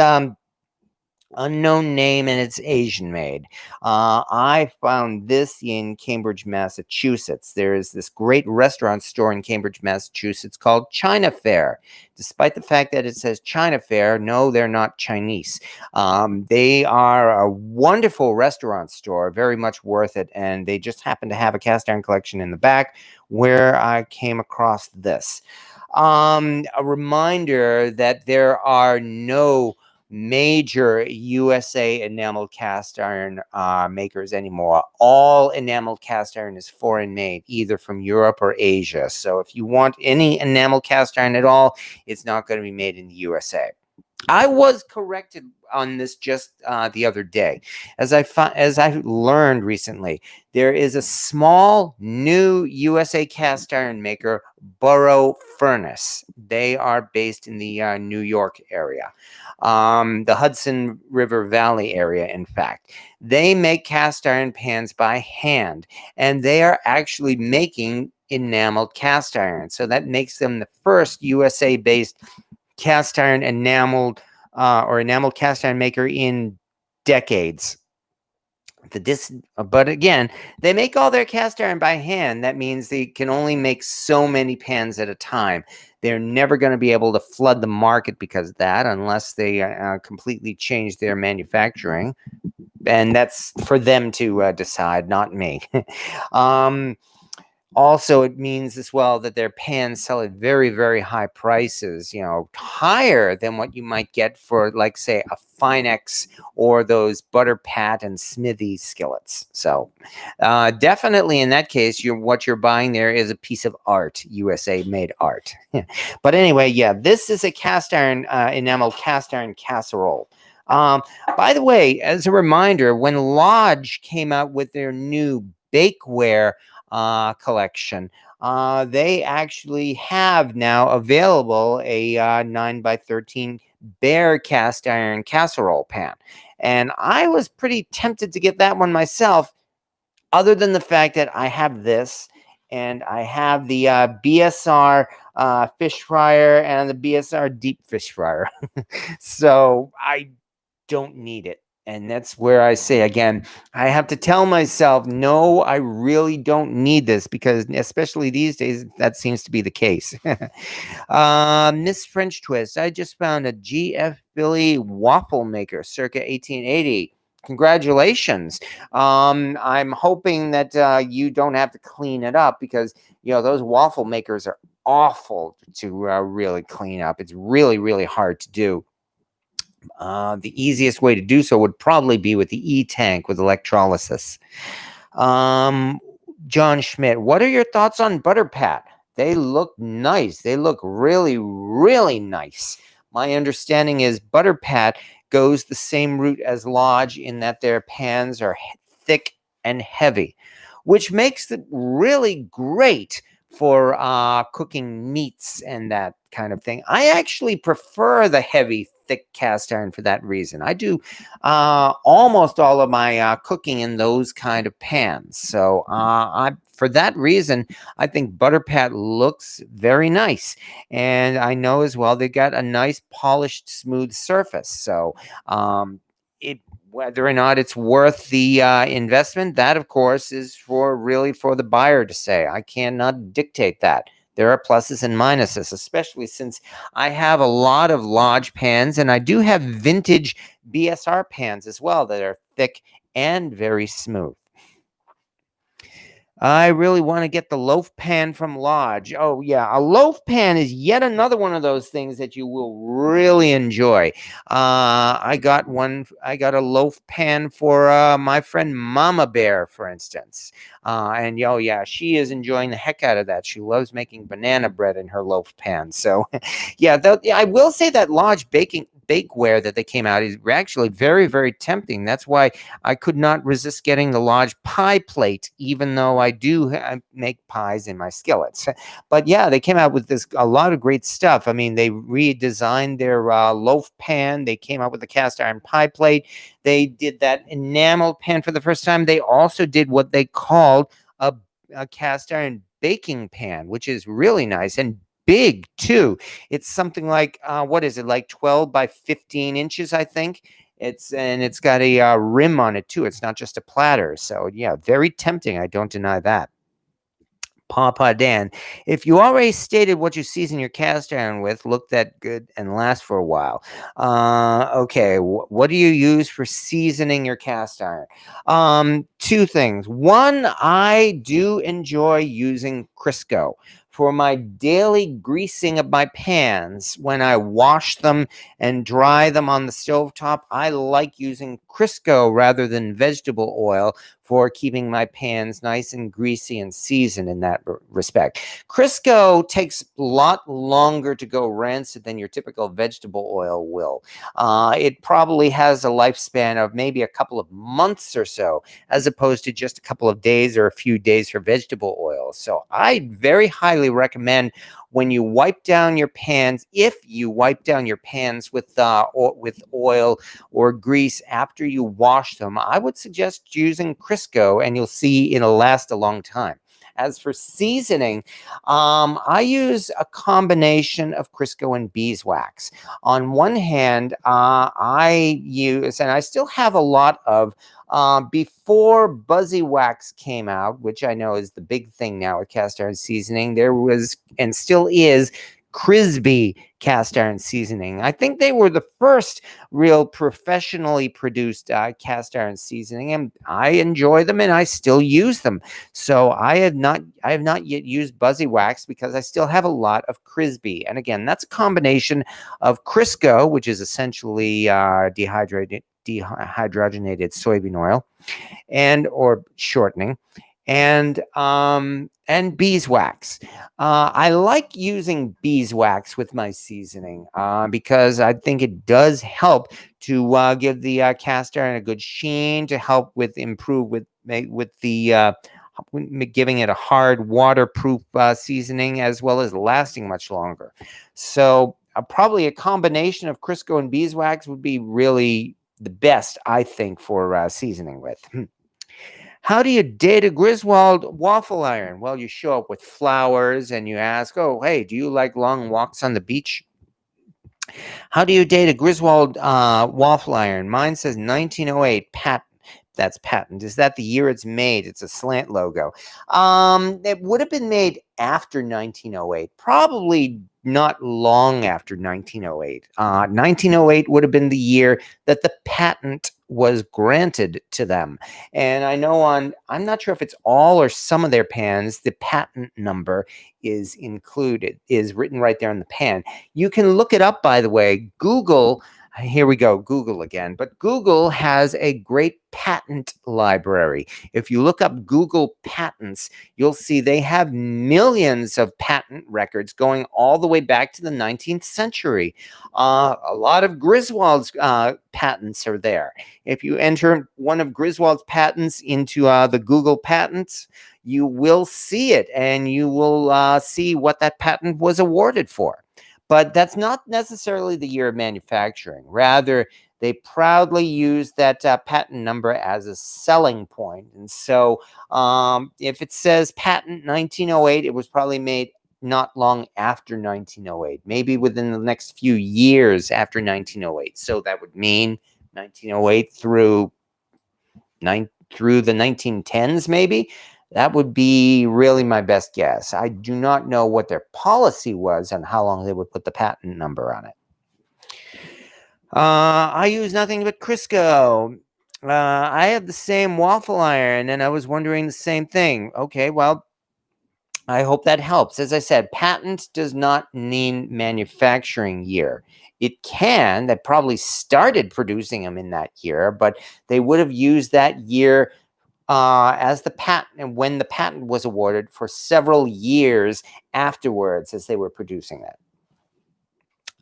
S1: unknown name, and it's Asian made. I found this in Cambridge, Massachusetts. There is this great restaurant store in Cambridge, Massachusetts called China Fair. Despite the fact that it says China Fair, no, they're not Chinese. They are a wonderful restaurant store, very much worth it, and they just happen to have a cast iron collection in the back where I came across this. A reminder that there are no major USA enameled cast iron makers anymore. All enameled cast iron is foreign made, either from Europe or Asia. So if you want any enamel cast iron at all, it's not going to be made in the USA. I was corrected on this just the other day. As I learned recently, there is a small new USA cast iron maker, Burrow Furnace. They are based in the New York area, the Hudson River Valley area, in fact. They make cast iron pans by hand, and they are actually making enameled cast iron. So that makes them the first USA-based cast iron enameled or enameled cast iron maker in decades. But again, they make all their cast iron by hand. That means they can only make so many pans at a time. They're never going to be able to flood the market because of that, unless they completely change their manufacturing. And that's for them to decide, not me. Also, it means as well that their pans sell at very, very high prices, you know, higher than what you might get for, like, say, a Finex or those Butter Pat and Smithy skillets. So definitely in that case, what you're buying there is a piece of art, USA made art. But anyway, yeah, this is a cast iron, enamel cast iron casserole. By the way, as a reminder, when Lodge came out with their new bakeware collection, they actually have now available a 9x13 bare cast iron casserole pan. And I was pretty tempted to get that one myself, other than the fact that I have this and I have the BSR fish fryer and the BSR deep fish fryer. So I don't need it. And that's where I say, again, I have to tell myself, no, I really don't need this, because especially these days, that seems to be the case. Miss French Twist, I just found a GF Billy waffle maker circa 1880. Congratulations. I'm hoping that you don't have to clean it up, because, you know, those waffle makers are awful to really clean up. It's really, really hard to do. The easiest way to do so would probably be with the e-tank with electrolysis. Um, John Schmidt, what are your thoughts on butter pat? They look nice. They look really, really nice. My understanding is butter pat goes the same route as Lodge in that their pans are thick and heavy, which makes it really great for cooking meats and that kind of thing. I actually prefer the heavy, thick cast iron for that reason. I do almost all of my cooking in those kind of pans. So for that reason, I think butter pat looks very nice. And I know as well they got a nice polished, smooth surface. So it whether or not it's worth the investment, that of course is for the buyer to say. I cannot dictate that. There are pluses and minuses, especially since I have a lot of Lodge pans and I do have vintage BSR pans as well that are thick and very smooth. I really want to get the loaf pan from Lodge. Oh, yeah. A loaf pan is yet another one of those things that you will really enjoy. I got a loaf pan for my friend Mama Bear, for instance. And oh, yeah, she is enjoying the heck out of that. She loves making banana bread in her loaf pan. So, yeah, I will say that Lodge bakeware that they came out is actually very, very tempting. That's why I could not resist getting the Lodge pie plate, even though I do make pies in my skillets. But yeah, they came out with a lot of great stuff. I mean, they redesigned their loaf pan. They came out with a cast iron pie plate. They did that enamel pan for the first time. They also did what they called a cast iron baking pan, which is really nice and big too. It's something like what is it, like 12 by 15 inches, I think. It's got a rim on it too. It's not just a platter. So yeah, very tempting. I don't deny that. Papa Dan, if you already stated what you season your cast iron with, look that good and last for a while. Okay, what do you use for seasoning your cast iron? Two things. One, I do enjoy using Crisco for my daily greasing of my pans. When I wash them and dry them on the stovetop, I like using Crisco rather than vegetable oil for keeping my pans nice and greasy and seasoned in that respect. Crisco takes a lot longer to go rancid than your typical vegetable oil will. It probably has a lifespan of maybe a couple of months or so, as opposed to just a couple of days or a few days for vegetable oil. So I very highly recommend when you wipe down your pans, if you wipe down your pans with oil or grease after you wash them, I would suggest using Crisco, and you'll see it'll last a long time. As for seasoning, I use a combination of Crisco and beeswax. On one hand, I use, and I still have a lot of, before Buzzy Wax came out, which I know is the big thing now with cast iron seasoning, there was and still is Crisby cast iron seasoning. I think they were the first real professionally produced cast iron seasoning, and I enjoy them and I still use them. So I have not yet used Buzzy Wax because I still have a lot of Crisby. And again, that's a combination of Crisco, which is essentially dehydrogenated soybean oil, or shortening, and beeswax. I like using beeswax with my seasoning because I think it does help to give the cast iron a good sheen, to help improve with the giving it a hard waterproof seasoning, as well as lasting much longer. So probably a combination of Crisco and beeswax would be really the best, I think, for seasoning with. How do you date a Griswold waffle iron? Well, you show up with flowers and you ask, oh, hey, do you like long walks on the beach? How do you date a Griswold waffle iron? Mine says 1908 patent. That's patent. Is that the year it's made? It's a slant logo. It would have been made after 1908, probably not long after 1908. 1908 would have been the year that the patent was granted to them. And I know I'm not sure if it's all or some of their pans, the patent number is written right there in the pan. You can look it up, by the way. Google Here we go, Google again. But Google has a great patent library. If you look up Google patents, you'll see they have millions of patent records going all the way back to the 19th century. A lot of Griswold's patents are there. If you enter one of Griswold's patents into the Google patents, you will see it, and you will see what that patent was awarded for. But that's not necessarily the year of manufacturing. Rather, they proudly use that patent number as a selling point. And so if it says patent 1908, it was probably made not long after 1908, maybe within the next few years after 1908. So that would mean 1908 through the 1910s, maybe. That would be really my best guess. I do not know what their policy was and how long they would put the patent number on it. I use nothing but Crisco. I have the same waffle iron, and I was wondering the same thing. Okay, well, I hope that helps. As I said, patent does not mean manufacturing year. It can. They probably started producing them in that year, but they would have used that year as the patent, and when the patent was awarded, for several years afterwards as they were producing that.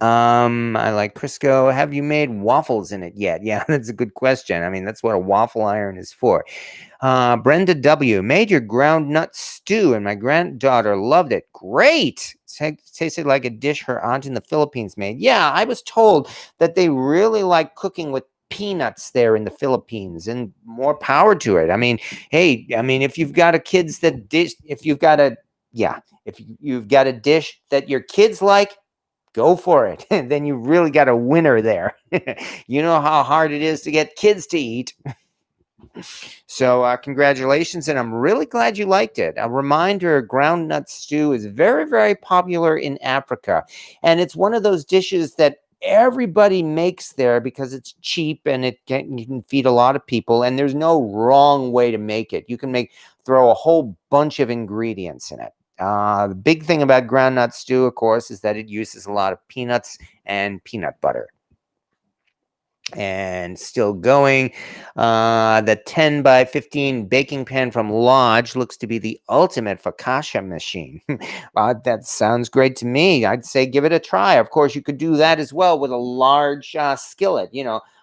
S1: I like Crisco. Have you made waffles in it yet? Yeah, that's a good question. I mean, that's what a waffle iron is for. Brenda W. made your ground nut stew, and my granddaughter loved it. Great. Tasted like a dish her aunt in the Philippines made. Yeah, I was told that they really like cooking with peanuts there in the Philippines, and more power to it. I mean, hey, if you've got a kids that dish, if you've got a dish that your kids like, go for it. Then you really got a winner there. You know how hard it is to get kids to eat. So congratulations, and I'm really glad you liked it. A reminder, ground nut stew is very, very popular in Africa, and it's one of those dishes that everybody makes there because it's cheap and you can feed a lot of people, and there's no wrong way to make it. You can throw a whole bunch of ingredients in it. The big thing about ground nut stew, of course, is that it uses a lot of peanuts and peanut butter. And still going, the 10 by 15 baking pan from Lodge looks to be the ultimate focaccia machine. That sounds great to me. I'd say give it a try. Of course, you could do that as well with a large skillet,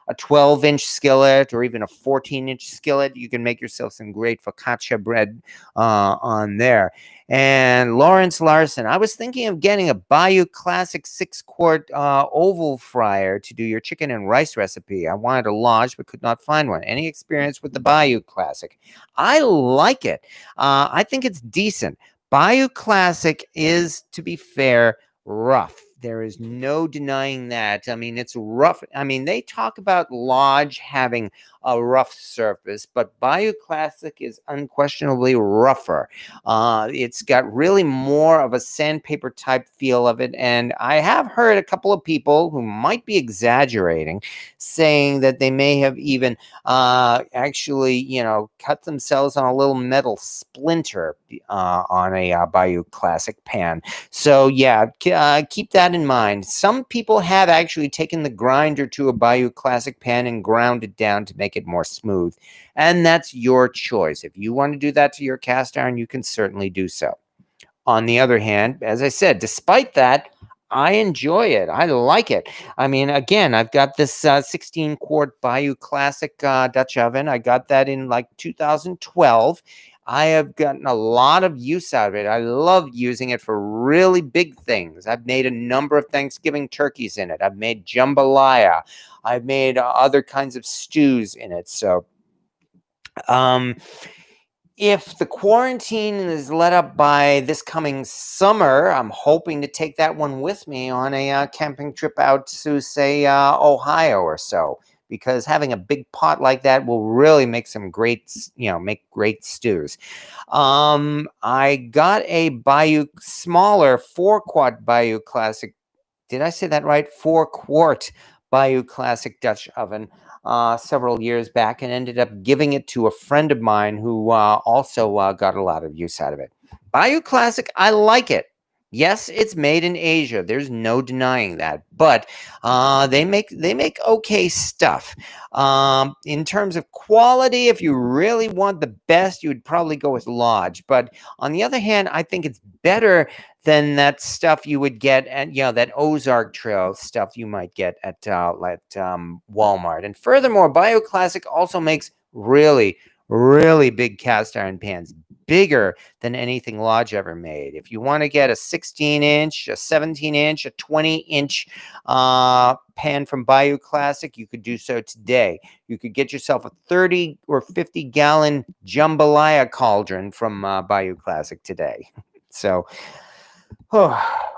S1: a 12-inch skillet or even a 14-inch skillet. You can make yourself some great focaccia bread on there. And Lawrence Larson, I was thinking of getting a Bayou Classic 6-quart oval fryer to do your chicken and rice recipe. I wanted a Lodge but could not find one. Any experience with the Bayou Classic? I like it. I think it's decent. Bayou Classic is, to be fair, rough. There is no denying that. I mean, it's rough. I mean, they talk about Lodge having a rough surface, but Bayou Classic is unquestionably rougher. It's got really more of a sandpaper type feel of it. And I have heard a couple of people who might be exaggerating saying that they may have even actually, cut themselves on a little metal splinter on a Bayou Classic pan. So yeah, keep that in mind. Some people have actually taken the grinder to a Bayou Classic pan and ground it down to make it more smooth. And that's your choice. If you want to do that to your cast iron, you can certainly do so. On the other hand, as I said, despite that, I enjoy it. I like it. I mean, again, I've got this 16-quart Bayou Classic Dutch oven. I got that in like 2012. I have gotten a lot of use out of it. I love using it for really big things. I've made a number of Thanksgiving turkeys in it. I've made jambalaya. I've made other kinds of stews in it. So, if the quarantine is let up by this coming summer, I'm hoping to take that one with me on a camping trip out to, say, Ohio or so, because having a big pot like that will really make some great, make great stews. I got a smaller 4-quart Bayou Classic. Did I say that right? 4-quart Bayou Classic Dutch oven several years back, and ended up giving it to a friend of mine who also got a lot of use out of it. Bayou Classic, I like it. Yes, it's made in Asia. There's no denying that. But they make okay stuff. In terms of quality, if you really want the best, you would probably go with Lodge. But on the other hand, I think it's better than that stuff you would get at that Ozark Trail stuff you might get at Walmart. And furthermore, BioClassic also makes really really big cast iron pans, bigger than anything Lodge ever made. If you want to get a 16-inch, a 17-inch, a 20-inch pan from Bayou Classic, you could do so today. You could get yourself a 30 or 50-gallon jambalaya cauldron from Bayou Classic today. So,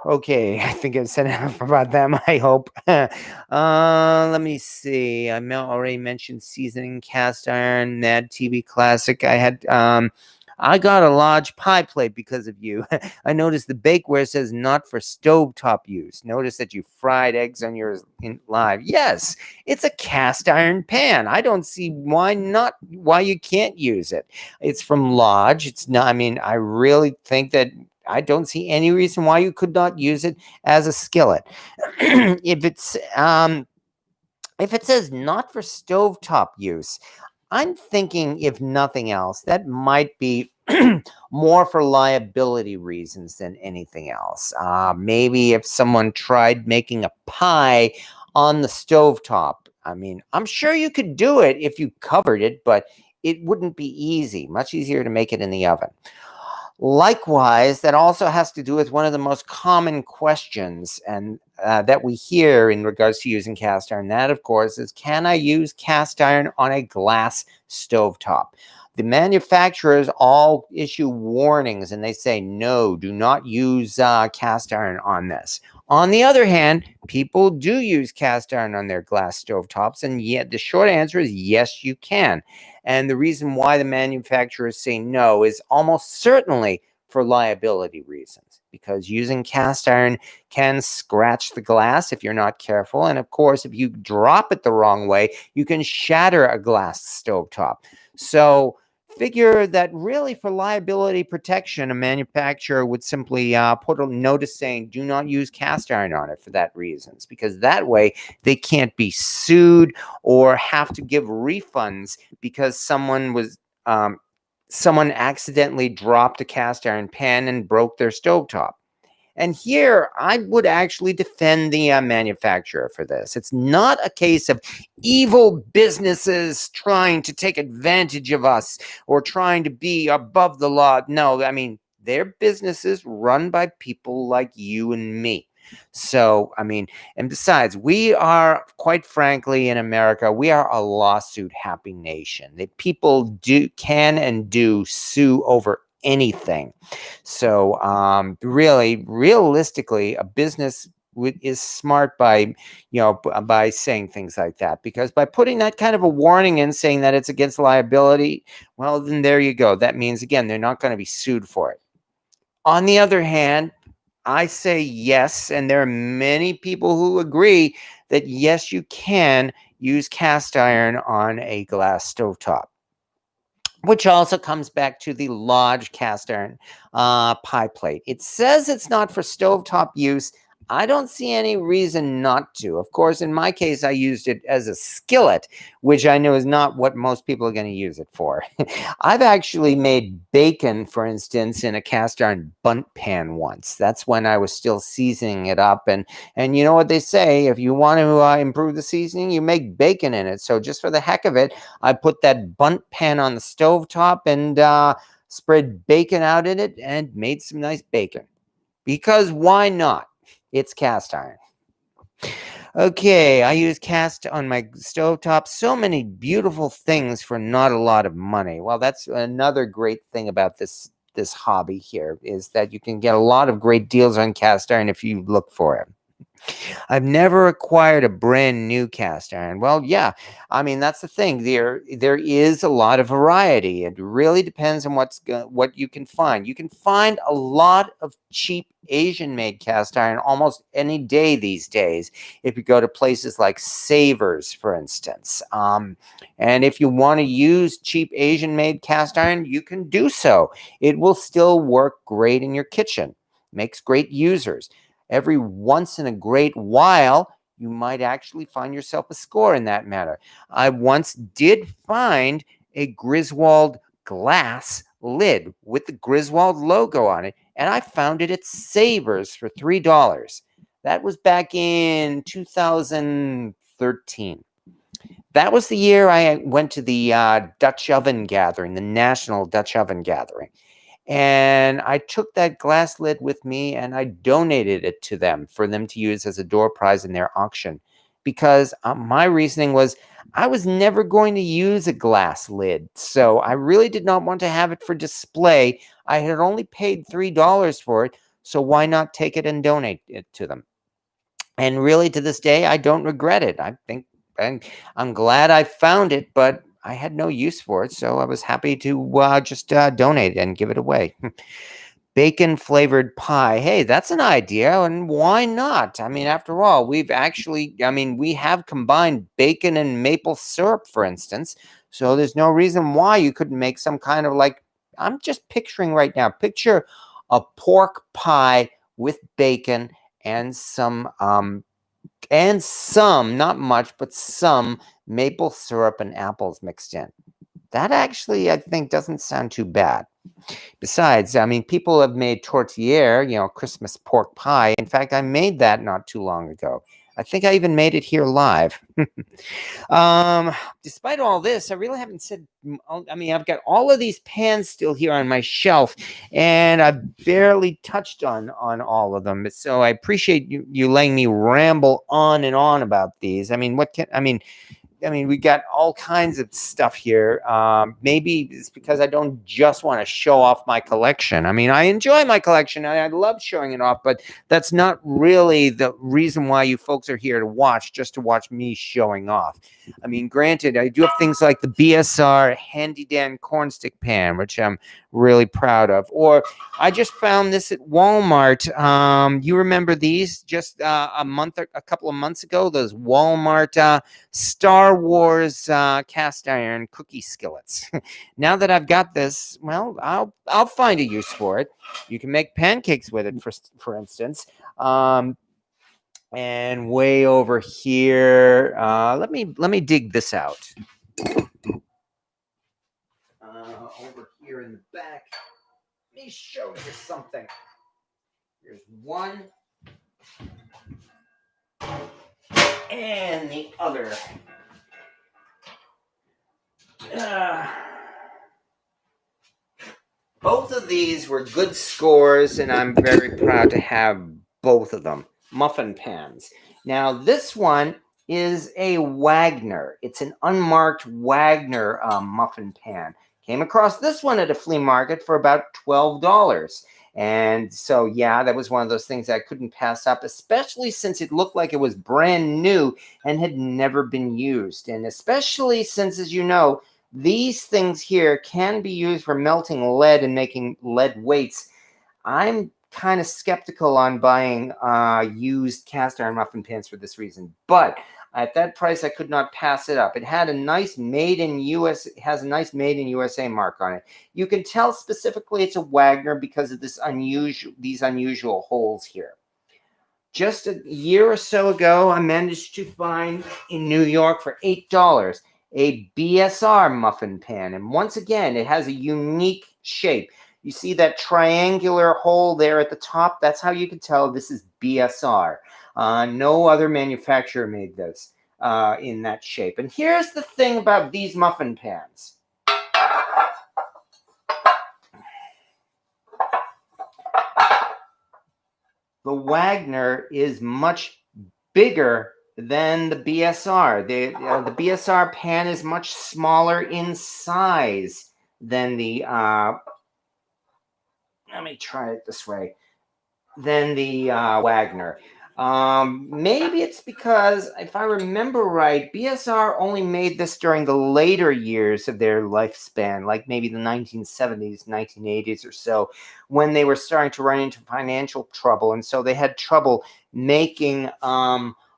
S1: okay, I think I've said enough about them, I hope. Let me see. Already mentioned seasoning cast iron, Mad TV Classic. I got a large pie plate because of you. I noticed the bakeware says not for stovetop use. Notice that you fried eggs on yours live. Yes, it's a cast iron pan. I don't see why you can't use it. It's from Lodge. It's not, I mean, I really think that I don't see any reason why you could not use it as a skillet. If it says not for stovetop use, I'm thinking, if nothing else, that might be more for liability reasons than anything else. Maybe if someone tried making a pie on the stovetop. I mean, I'm sure you could do it if you covered it, but it wouldn't be easy. Much easier to make it in the oven. Likewise, that also has to do with one of the most common questions and that we hear in regards to using cast iron. That, of course, is, can I use cast iron on a glass stovetop? The manufacturers all issue warnings and they say, no, do not use cast iron on this. On the other hand, people do use cast iron on their glass stovetops, and yet the short answer is yes, you can. And the reason why the manufacturers say no is almost certainly for liability reasons, because using cast iron can scratch the glass if you're not careful. And of course, if you drop it the wrong way, you can shatter a glass stovetop. So figure that really for liability protection, a manufacturer would simply put a notice saying, do not use cast iron on it for that reasons, because that way they can't be sued or have to give refunds because someone accidentally dropped a cast iron pan and broke their stovetop. And here, I would actually defend the manufacturer for this. It's not a case of evil businesses trying to take advantage of us or trying to be above the law. No, I mean, they're businesses run by people like you and me. So, I mean, and besides, we are, quite frankly, in America, we are a lawsuit happy nation. That people can and do sue over anything. So, really, realistically, a business is smart by, by saying things like that, because by putting that kind of a warning in, saying that it's against liability, well, then there you go. That means, again, they're not going to be sued for it. On the other hand, I say yes, and there are many people who agree that yes, you can use cast iron on a glass stovetop, which also comes back to the Lodge cast iron pie plate. It says it's not for stovetop use. I don't see any reason not to. Of course, in my case, I used it as a skillet, which I know is not what most people are going to use it for. I've actually made bacon, for instance, in a cast iron bundt pan once. That's when I was still seasoning it up. And you know what they say, if you want to improve the seasoning, you make bacon in it. So just for the heck of it, I put that bundt pan on the stovetop and spread bacon out in it and made some nice bacon. Because why not? It's cast iron. Okay, I use cast on my stovetop. So many beautiful things for not a lot of money. Well, that's another great thing about this hobby here, is that you can get a lot of great deals on cast iron if you look for it. I've never acquired a brand new cast iron. Well, yeah, I mean, that's the thing. There is a lot of variety. It really depends on what you can find. You can find a lot of cheap Asian-made cast iron almost any day these days if you go to places like Savers, for instance. And if you want to use cheap Asian-made cast iron, you can do so. It will still work great in your kitchen. makes great users. Every once in a great while, you might actually find yourself a score in that matter. I once did find a Griswold glass lid with the Griswold logo on it, and I found it at Savers for $3. That was back in 2013. That was the year I went to the Dutch oven gathering, the National Dutch Oven Gathering. And I took that glass lid with me and I donated it to them for them to use as a door prize in their auction. Because my reasoning was I was never going to use a glass lid. So I really did not want to have it for display. I had only paid $3 for it. So why not take it and donate it to them? And really, to this day, I don't regret it. I think I'm glad I found it, but I had no use for it, so I was happy to just donate it and give it away. Bacon flavored pie. Hey, that's an idea, and why not? I mean, after all, we have combined bacon and maple syrup, for instance, so there's no reason why you couldn't make some kind of I'm just picturing right now, picture a pork pie with bacon and some, not much, but some maple syrup and apples mixed in. That actually, I think, doesn't sound too bad. Besides, I mean, people have made tortillere, Christmas pork pie. In fact, I made that not too long ago. I think I even made it here live. Despite all this, I really haven't said. I mean, I've got all of these pans still here on my shelf, and I've barely touched on all of them. So I appreciate you letting me ramble on and on about these. I mean, we got all kinds of stuff here. Maybe it's because I don't just want to show off my collection. I mean, I enjoy my collection and I love showing it off, but that's not really the reason why you folks are here to watch, just to watch me showing off. I mean, granted, I do have things like the BSR Handy Dan cornstick pan, which I'm really proud of. Or I just found this at Walmart. You remember these just a couple of months ago? Those Walmart Star Wars cast iron cookie skillets. Now that I've got this, well, I'll find a use for it. You can make pancakes with it, for instance. And way over here, let me dig this out. Over here in the back, let me show you something. Here's one, and the other. Both of these were good scores, and I'm very proud to have both of them. Muffin pans. Now, this one is a Wagner. It's an unmarked Wagner muffin pan. Came across this one at a flea market for about $12. And so, yeah, that was one of those things I couldn't pass up, especially since it looked like it was brand new and had never been used. And especially since, as you know, these things here can be used for melting lead and making lead weights. I'm kind of skeptical on buying used cast iron muffin pans for this reason. But at that price, I could not pass it up. It had a nice made in USA mark on it. You can tell specifically it's a Wagner because of these unusual holes here. Just a year or so ago, I managed to find in New York for $8 a BSR muffin pan. And once again, it has a unique shape. You see that triangular hole there at the top? That's how you can tell this is BSR. No other manufacturer made this in that shape. And here's the thing about these muffin pans. The Wagner is much bigger than the BSR. The BSR pan is much smaller in size than the, let me try it this way, than the Wagner. Maybe it's because, if I remember right, BSR only made this during the later years of their lifespan, like maybe the 1970s, 1980s or so, when they were starting to run into financial trouble. And so they had trouble making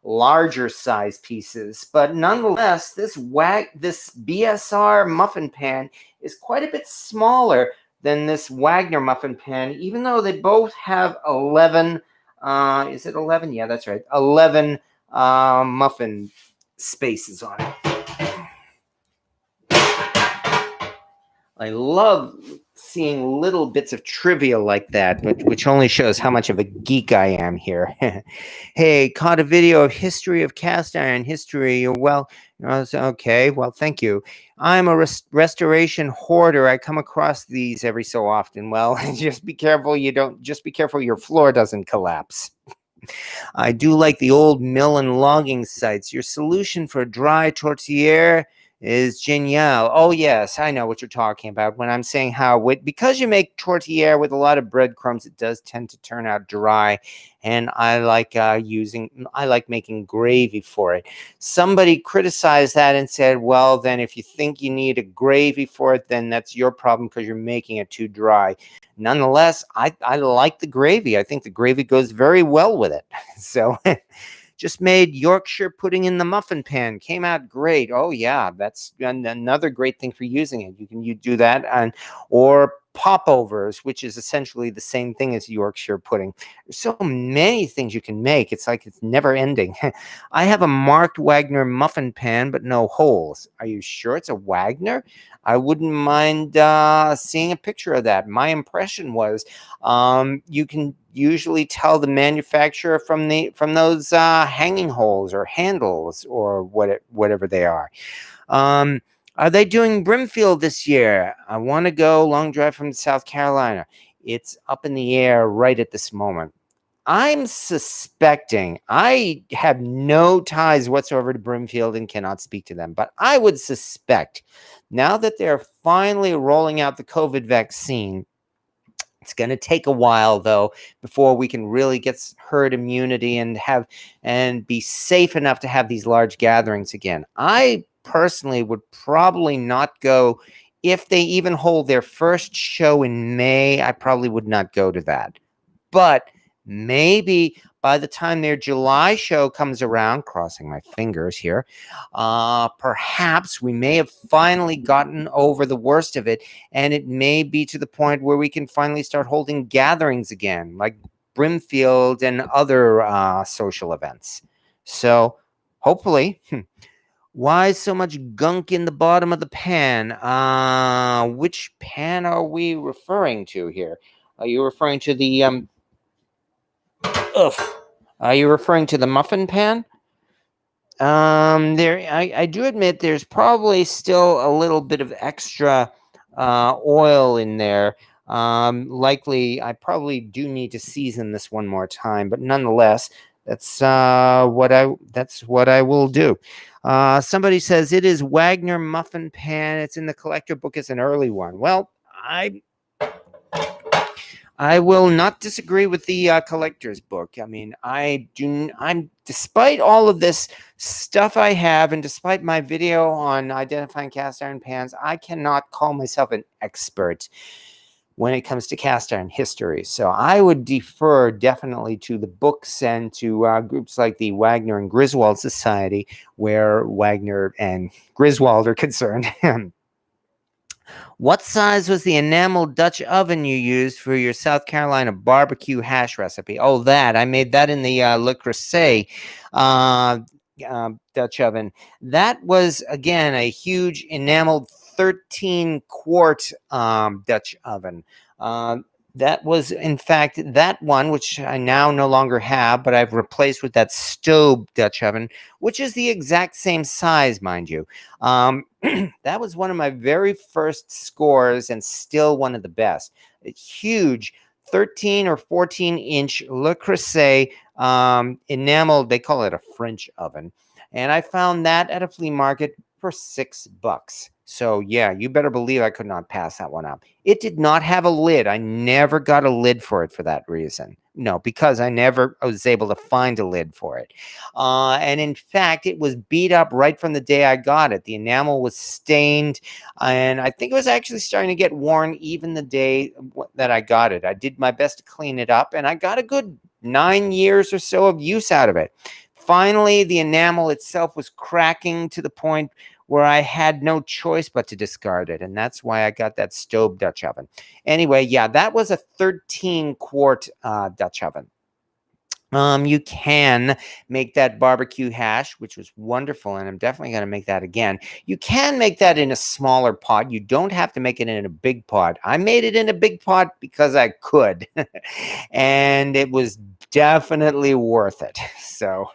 S1: larger size pieces. But nonetheless, this BSR muffin pan is quite a bit smaller than this Wagner muffin pan, even though they both have 11. Is it 11? Yeah, that's right. 11 muffin spaces on it. I love seeing little bits of trivia like that, which only shows how much of a geek I am here. Hey, caught a video of history of cast iron history. Well, okay. Well, thank you. I'm a restoration hoarder. I come across these every so often. Well, just be careful just be careful your floor doesn't collapse. I do like the old mill and logging sites. Your solution for dry tortillere is genial. Oh, yes, I know what you're talking about when I'm saying how, because you make tortillere with a lot of breadcrumbs, it does tend to turn out dry. And I like making gravy for it. Somebody criticized that and said, well, then if you think you need a gravy for it, then that's your problem because you're making it too dry. Nonetheless, I like the gravy. I think the gravy goes very well with it. So just made Yorkshire pudding in the muffin pan. Came out great. Oh, yeah, that's another great thing for using it. You do that, or popovers, which is essentially the same thing as Yorkshire pudding. There's so many things you can make. It's like it's never ending. I have a marked Wagner muffin pan, but no holes. Are you sure it's a Wagner? I wouldn't mind seeing a picture of that. My impression was you can usually tell the manufacturer from those hanging holes or handles or whatever they are. Are they doing Brimfield this year? I want to go long drive from South Carolina. It's up in the air right at this moment. I'm suspecting, I have no ties whatsoever to Brimfield and cannot speak to them, but I would suspect now that they're finally rolling out the COVID vaccine, it's going to take a while, though, before we can really get herd immunity and be safe enough to have these large gatherings again. I personally would probably not go. If they even hold their first show in May, I probably would not go to that. But maybe by the time their July show comes around, crossing my fingers here, perhaps we may have finally gotten over the worst of it, and it may be to the point where we can finally start holding gatherings again, like Brimfield and other social events. So hopefully. Why so much gunk in the bottom of the pan? Which pan are we referring to here? Are you referring to the Are you referring to the muffin pan? I do admit there's probably still a little bit of extra oil in there. Likely, I probably do need to season this one more time, but nonetheless, that's what I will do. Somebody says it is Wagner muffin pan. It's in the collector book as an early one. Well, I will not disagree with the collector's book. I mean, I'm despite all of this stuff I have, and despite my video on identifying cast iron pans, I cannot call myself an expert when it comes to cast iron history. So I would defer definitely to the books and to groups like the Wagner and Griswold Society, where Wagner and Griswold are concerned. What size was the enamel Dutch oven you used for your South Carolina barbecue hash recipe? Oh, that. I made that in the Le Creuset Dutch oven. That was, again, a huge enameled 13-quart Dutch oven. That was, in fact, that one, which I now no longer have, but I've replaced with that stove Dutch oven, which is the exact same size, mind you. That was one of my very first scores and still one of the best. A huge 13 or 14-inch Le Creuset enamel, they call it a French oven. And I found that at a flea market for $6. So yeah, you better believe I could not pass that one up. It did not have a lid. I never got a lid for it for that reason. No, because I never was able to find a lid for it. And in fact, it was beat up right from the day I got it. The enamel was stained, and I think it was actually starting to get worn even the day that I got it. I did my best to clean it up, and I got a good 9 years or so of use out of it. Finally, the enamel itself was cracking to the point where I had no choice but to discard it. And that's why I got that stove Dutch oven. Anyway, yeah, that was a 13-quart Dutch oven. You can make that barbecue hash, which was wonderful, and I'm definitely going to make that again. You can make that in a smaller pot. You don't have to make it in a big pot. I made it in a big pot because I could, and it was definitely worth it. So,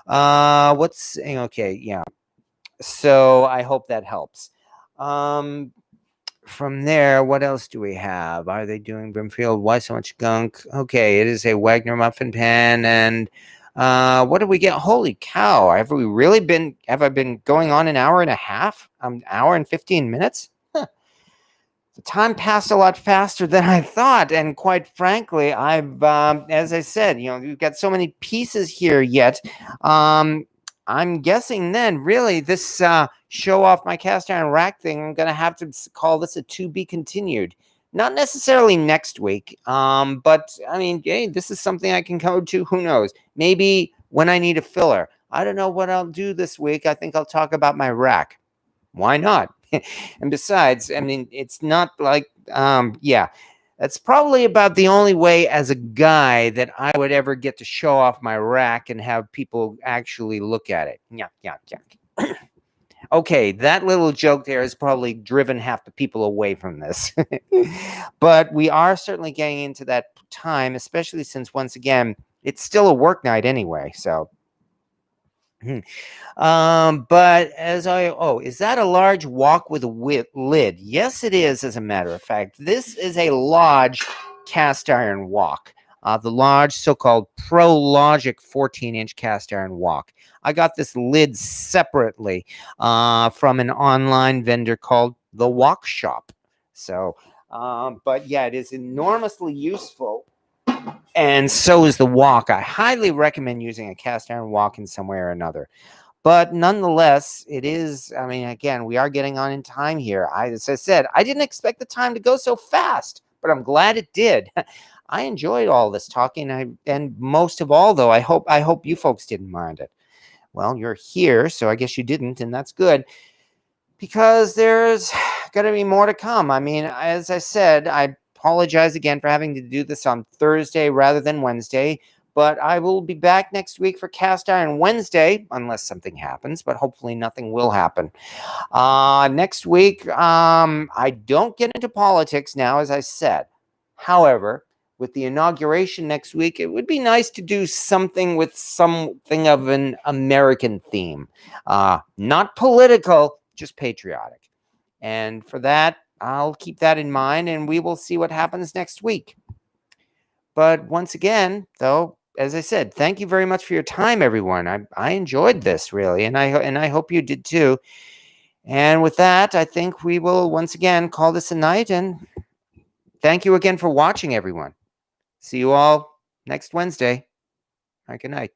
S1: okay? Yeah. So I hope that helps. From there, what else do we have? Are they doing Brimfield? Why so much gunk? Okay, it is a Wagner muffin pan. And what did we get? Holy cow. Have I been going on an hour and a half? An hour and 15 minutes? Huh. The time passed a lot faster than I thought. And quite frankly, as I said, we've got so many pieces here yet. I'm guessing then, really, this show off my cast iron rack thing, I'm going to have to call this a to be continued. Not necessarily next week, but I mean, hey, this is something I can go to. Who knows? Maybe when I need a filler. I don't know what I'll do this week. I think I'll talk about my rack. Why not? And besides, I mean, it's not like, yeah. That's probably about the only way as a guy that I would ever get to show off my rack and have people actually look at it. Yuck, yuck, yuck. Okay, that little joke there has probably driven half the people away from this. But we are certainly getting into that time, especially since, once again, it's still a work night anyway, so... But is that a large wok with a lid? Yes, it is, as a matter of fact. This is a large cast iron wok. The large so-called ProLogic 14-inch cast iron wok. I got this lid separately from an online vendor called The Wok Shop. So, but yeah, it is enormously useful. And so is the wok. I highly recommend using a cast iron wok in some way or another. But nonetheless, it is, I mean, again, we are getting on in time here. As I said, I didn't expect the time to go so fast, but I'm glad it did. I enjoyed all this talking. And most of all, though, I hope you folks didn't mind it. Well, you're here, so I guess you didn't, and that's good. Because there's going to be more to come. I mean, as I said, I apologize again for having to do this on Thursday rather than Wednesday. But I will be back next week for Cast Iron Wednesday, unless something happens, but hopefully nothing will happen. Next week, I don't get into politics now, as I said. However, with the inauguration next week, it would be nice to do something with something of an American theme. Not political, just patriotic. And for that, I'll keep that in mind, and we will see what happens next week. But once again, though, as I said, thank you very much for your time, everyone. I enjoyed this, really, and I hope you did too. And with that, I think we will once again call this a night, and thank you again for watching, everyone. See you all next Wednesday. All right, good night.